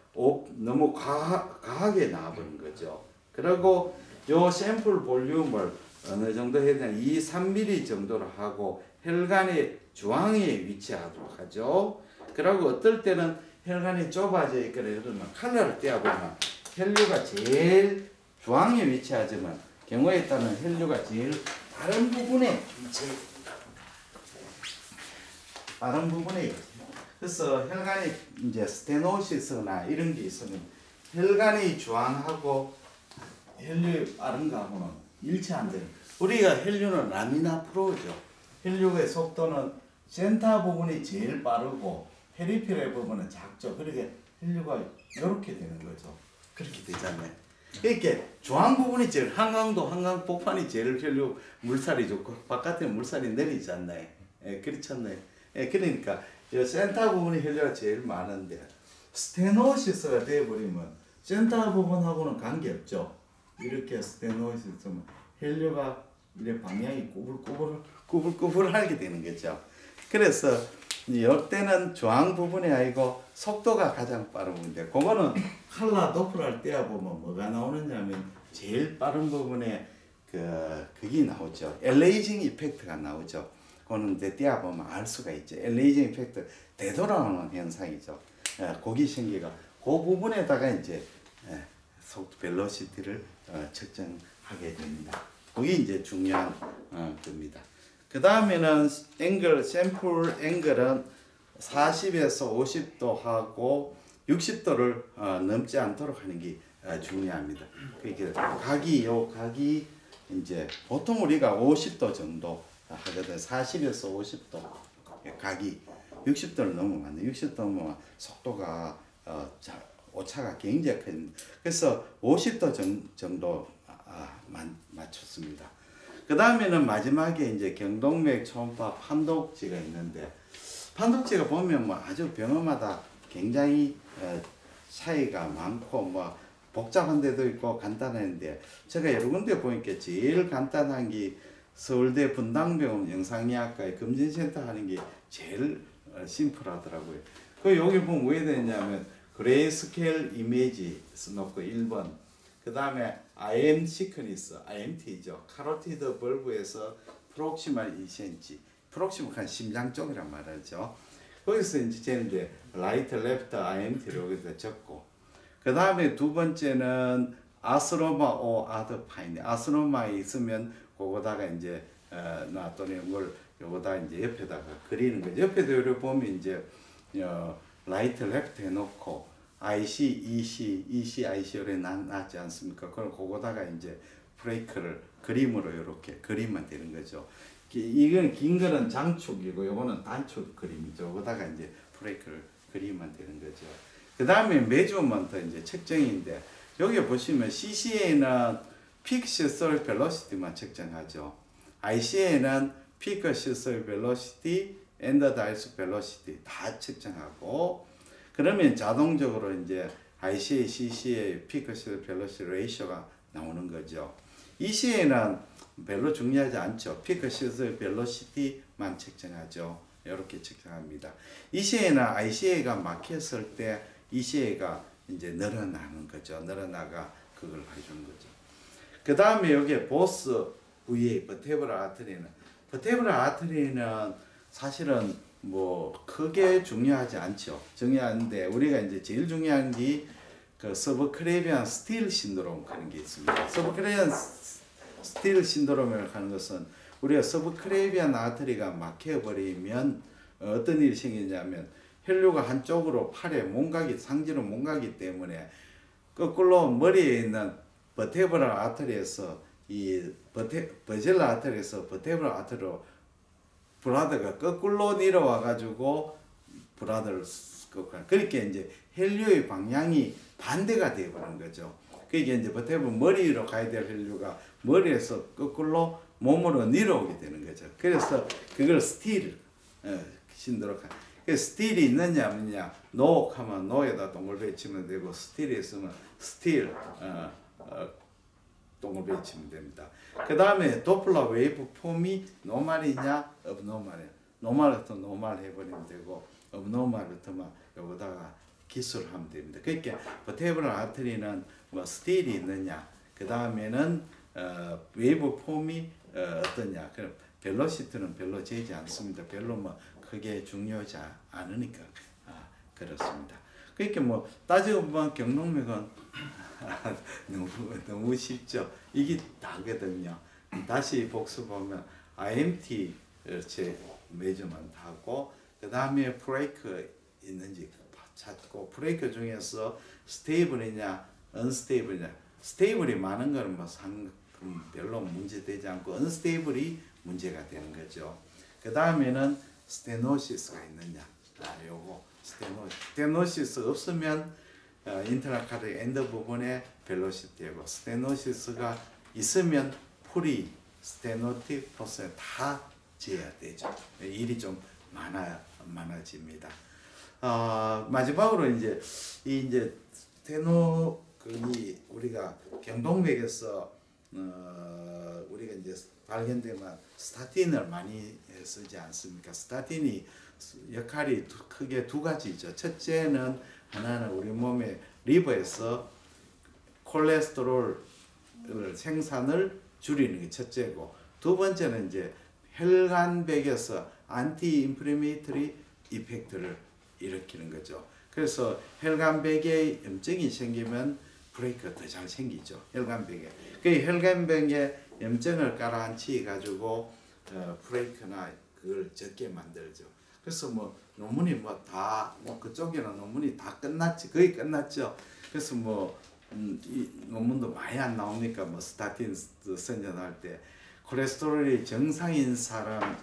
너무 과하게 나와버린 거죠. 그리고 요 샘플 볼륨을 어느 정도 해야 되냐 2-3mm 정도로 하고 혈관의 중앙에 위치하도록 하죠. 그리고 어떨 때는 혈관이 좁아져 있거나 이러면 칼날을 떼어보면 혈류가 제일 중앙에 위치하지만 경우에 따른 혈류가 제일 다른 부분에 위치합니다. 다른 부분에 그래서 혈관이 이제 스테노시스나 이런 게 있으면 혈관이 중앙하고 혈류의 빠른 거하고는 일치 안 돼요. 우리가 혈류는 라미나 프로죠. 혈류의 속도는 센터 부분이 제일 빠르고 페리페럴 부분은 작죠. 그러니까 혈류가 이렇게 되는 거죠. 그렇게 되잖아요. 이렇게 중앙 부분이 제일 한강 복판이 제일 혈류 물살이 좋고 바깥에 물살이 내리지 않나요? 예, 그렇지 않나요? 예, 그러니까 이 센터 부분이 혈류가 제일 많은데 스테노시스가 되어버리면 센터 부분하고는 관계없죠. 이렇게 스테노시스면 혈류가 이렇게 방향이 꾸불꾸불하게 되는 거죠. 그래서 이때는 중앙 부분이 아니고 속도가 가장 빠른 부분인데 그거는 칼라 도플러를 떼어보면 뭐가 나오느냐면 제일 빠른 부분에 그게 나오죠. 엘레이징 이펙트가 나오죠. 그거는 이제 떼어보면 알 수가 있죠. 엘레이징 이펙트 되돌아오는 현상이죠. 거기 생기가 그 부분에다가 이제 속도 벨로시티를 측정하게 됩니다. 그게 이제 중요한 겁니다. 그 다음에는 샘플 앵글은 40에서 50도 하고 60도를 넘지 않도록 하는 게 중요합니다. 그러니까 각이 이제 보통 우리가 50도 정도 하거든. 40에서 50도 각이 60도를 넘으면 안 돼. 60도 넘으면 속도가 오차가 굉장히 큰. 그래서 50도 정도 맞췄습니다. 그 다음에는 마지막에 이제 경동맥 초음파 판독지가 있는데 판독지가 보면 뭐 아주 병원마다 굉장히 차이가 많고 뭐 복잡한 데도 있고 간단한데 제가 여러 군데 보니까 제일 간단한 게 서울대 분당병원 영상의학과의 검진센터 하는 게 제일 심플하더라고요. 그 여기 보면 왜 되냐면 그레이스케일 이미지 넣고 1번 그 다음에 IM 시크니스, IMT죠. 카로티드 벌브에서 프록시말 2cm, 프록시말 한 심장 쪽이란 말이죠. 거기서 이제 라이트, 레프트, IMT를 여기다 적고, 그 다음에 두 번째는 아스로마 오 아드파인, 아스로마 있으면 그거다가 이제 놔두는 걸 요거다 이제 옆에다가 그리는 거죠. 옆에도 이렇게 보면 이제 라이트, 레프트 해놓고. IC, EC, IC를 놨지 않습니까? 그럼 그거다가 이제 브레이크를 그림으로 이렇게 그리면 되는 거죠. 이건 긴 거는 장축이고 요거는 단축 그림이죠. 거기다가 이제 브레이크를 그리면 되는 거죠. 그 다음에 메저먼트 이제 측정인데 여기 보시면 CCA는 피크 시스템 벨로시티만 측정하죠. ICA는 피크 시스템 벨로시티, 엔더 다이스 벨로시티 다 측정하고 그러면 자동적으로 이제 ICA, CCA 피크 시스템 벨로시티 레이셔가 나오는 거죠. ECA는 별로 중요하지 않죠. 피크 시스템 벨로시티만 측정하죠. 이렇게 측정합니다. ECA나 ICA가 막혔을 때 ECA가 이제 늘어나는 거죠. 늘어나가 그걸 해주는 거죠. 그 다음에 여기에 보스 VA, 버테브럴 아트리는 사실은 뭐 크게 중요하지 않죠. 중요한데 우리가 이제 제일 중요한 게 그 서브클레비안 스틸 신드롬 그런 게 있습니다. 서브클레비안 스틸 신드롬을 하는 것은 우리가 서브클레비안 아트리가 막혀버리면 어떤 일이 생기냐면 혈류가 한쪽으로 팔에 몸가기 상지로 몸가기 때문에 거꾸로 머리에 있는 버테브럴 아트리에서 이 버젤라 아트리에서 버테브럴 아트리로 브라더가 거꾸로 내려와 가지고 브라더를 그렇게 이제 혈류의 방향이 반대가 되어 버린 거죠. 그게 이제 버테브럴 머리로 가야 될 혈류가 머리에서 거꾸로 몸으로 내려오게 되는 거죠. 그래서 그걸 스틸 신도록 스틸이 있느냐 없느냐 노 하면 노에다 동글베이 치면 되고 스틸이 있으면 스틸 동글베이 치면 됩니다. 그 다음에 도플러 웨이브 폼이 노멀이냐 업노멀이냐 노멀부터 노멀 해버리면 되고 업노멀부터만 여기다가 기술하면 됩니다. 그러니까 버테브럴 아트리는 뭐 스틸이 있느냐 그 다음에는 웨이브 폼이 어떠냐 그럼 벨로시티는 별로 재지 않습니다. 별로 뭐 크게 중요하지 않으니까 그렇습니다. 그러니까 뭐 따지고 보면 경동맥은 너무 쉽죠. 이게 다거든요. 다시 복습하면 IMT를 제 메저먼트 하고 그 다음에 브레이크 있는지 찾고 브레이크 중에서 스테이블이냐 언스테이블이냐 스테이블이 많은 거는 뭐 별로 문제되지 않고 언스테이블이 문제가 되는 거죠. 그 다음에는 스테노시스가 있느냐 요거 스테노시스 없으면 인터라카드 엔드 부분에 벨로시티하고 스테노시스가 있으면 풀이 스테노틱 프로세스 다 재야 되죠. 일이 좀 많아집니다. 마지막으로 이제 스테노근이 우리가 경동맥에서 우리가 이제 발견되면 스타틴을 많이 쓰지 않습니까? 스타틴이 역할이 크게 두 가지죠. 첫째는 하나는 우리 몸의 리버에서 콜레스테롤 생산을 줄이는 게 첫째고 두 번째는 이제 혈관백에서 안티 인플레메이터리 이펙트를 일으키는 거죠. 그래서 혈관백에 염증이 생기면 브레이크가 더 잘 생기죠. 혈관백에. 그 혈관백에 염증을 깔아앉히 가지고 브레이크나 그걸 적게 만들죠. 그래서 뭐 논문이 뭐 다 뭐 그쪽에는 논문이 다 끝났지 거의 끝났죠. 그래서 뭐 이 논문도 많이 안 나오니까 뭐 스타틴 선전할 때 콜레스테롤이 정상인 사람에도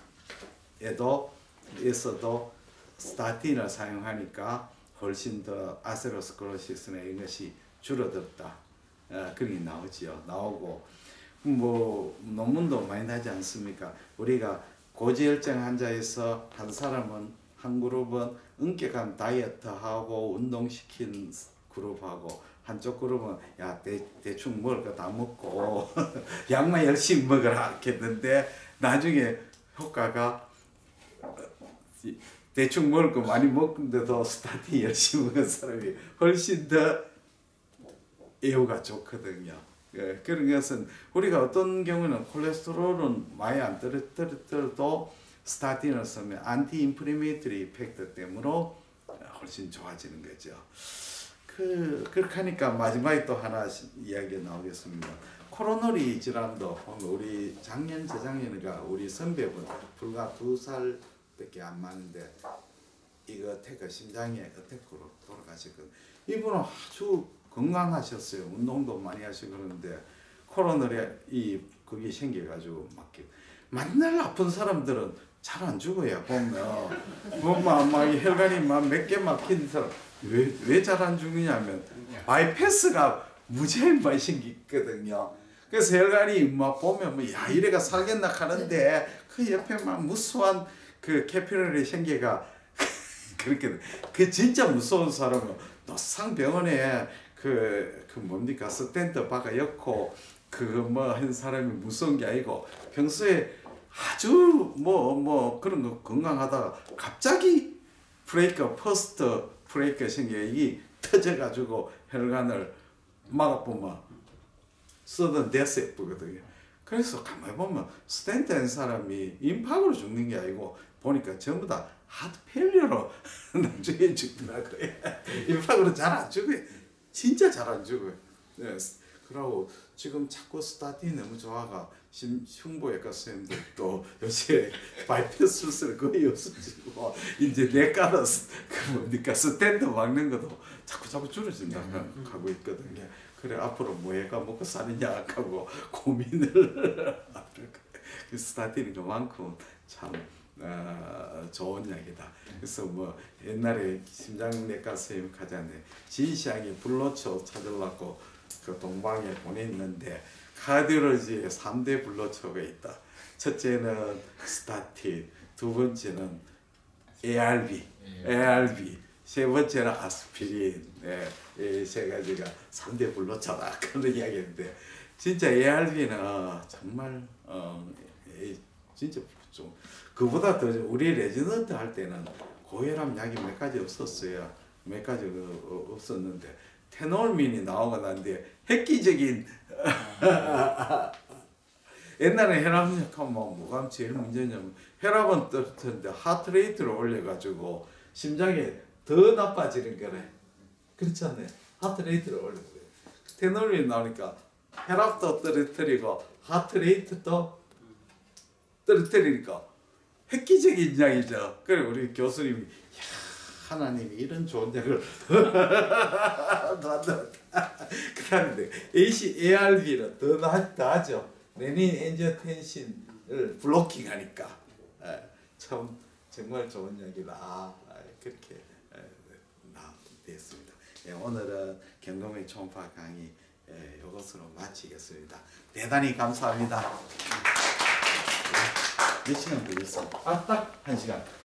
있어도 스타틴을 사용하니까 훨씬 더 아테로스클로시스나 이런 것이 줄어들었다. 그런 게 나오지요. 나오고 뭐 논문도 많이 나지 않습니까? 우리가 고지혈증 환자에서 한 사람은 한 그룹은 엄격한 다이어트하고 운동시킨 그룹하고 한쪽 그룹은 야 대충 먹을 거 다 먹고 약만 열심히 먹으라 했는데 나중에 효과가 대충 먹을 거 많이 먹는데도 스타틴 열심히 먹은 사람이 훨씬 더 애호가 좋거든요. 그런 것은 우리가 어떤 경우는 콜레스테롤은 많이 안 떨어뜨려도 스타틴을 쓰면 안티 인플레메이터리 이펙트 때문에 훨씬 좋아지는 거죠. 그렇게 하니까 마지막에 또 하나 이야기가 나오겠습니다. 코로너리 질환도 우리 작년 재작년인가 우리 선배분 불과 2살밖에 안 많은데 이거 어택 심장에 어택으로 돌아가셨거든요. 이분은 아주 건강하셨어요. 운동도 많이 하시고 그러는데 코로나에 그게 생겨가지고 맨날 아픈 사람들은 잘 안 죽어요. 보면 막 혈관이 막 몇 개 막힌 사람 왜 잘 안 죽느냐면 바이패스가 무지하게 많이 생기거든요. 그래서 혈관이 막 보면 뭐 야 이래가 살겠나 하는데 그 옆에 막 무수한 그 캐피러리 생기가 그렇게 그 진짜 무서운 사람은 노상병원에 그 뭡니까 스탠드 박아 엮고 그 뭐 한 사람이 무서운 게 아니고 평소에 아주 뭐 그런 거 건강하다가 갑자기 퍼스트 브레이크 생겨이 터져가지고 혈관을 막아보면 서든 데스 예쁘거든요. 그래서 가만히 보면 스탠트 한 사람이 임팍으로 죽는 게 아니고 보니까 전부 다 하트 페일리어로 나중에 죽더라고요. 임팍으로 잘 안 죽어요. 진짜 잘 안 죽어요. 네. 그러고 지금 자꾸 스타틴이 너무 좋아가 흉부외과 선생님들도 요새 바이패스 수술 거의 없어지고 이제 내과는 뭡니까 스탠드 막는 것도 자꾸 줄어진다 하고 있거든요. 그래 앞으로 뭐 해가 먹고 사느냐 하고 고민을 그 스타틴이 그만큼 참 좋은 약이다. 그래서 뭐 옛날에 심장내과 선생님 가자는데 진시황이 불로초 찾으려고 그 동방에 보냈는데 카디올로지에 3대 불로초가 있다. 첫째는 스타틴, 두 번째는 ARB, 세 번째는 아스피린. 이 세 가지가 3대 불로초다 그런 이야기인데 진짜 ARB는 정말 진짜 좀 그보다 더 우리 레지던트 할 때는 고혈압 약이 몇 가지 없었어요. 몇 가지 없었는데 테놀민이 나오고 난데 획기적인 옛날에 혈압약하면 뭐가 제일 문제냐면 혈압은 떨어졌는데 하트레이트를 올려가지고 심장이 더 나빠지는 거래. 그렇잖아요. 하트레이트를 올려버려요. 테놀민이 나오니까 혈압도 떨어뜨리고 하트레이트도 떨어뜨리니까 획기적인 약이죠. 그래 우리 교수님이 야, 하나님이 이런 좋은 약을 그다음에 ARB는 더 나죠. 레닌 엔지오텐신을 블로킹하니까 참 정말 좋은 약이다. 그렇게 됐습니다. 오늘은 경동맥 초음파 강의 이것으로 마치겠습니다. 대단히 감사합니다. 몇 시간 걸렸어? 딱 1시간.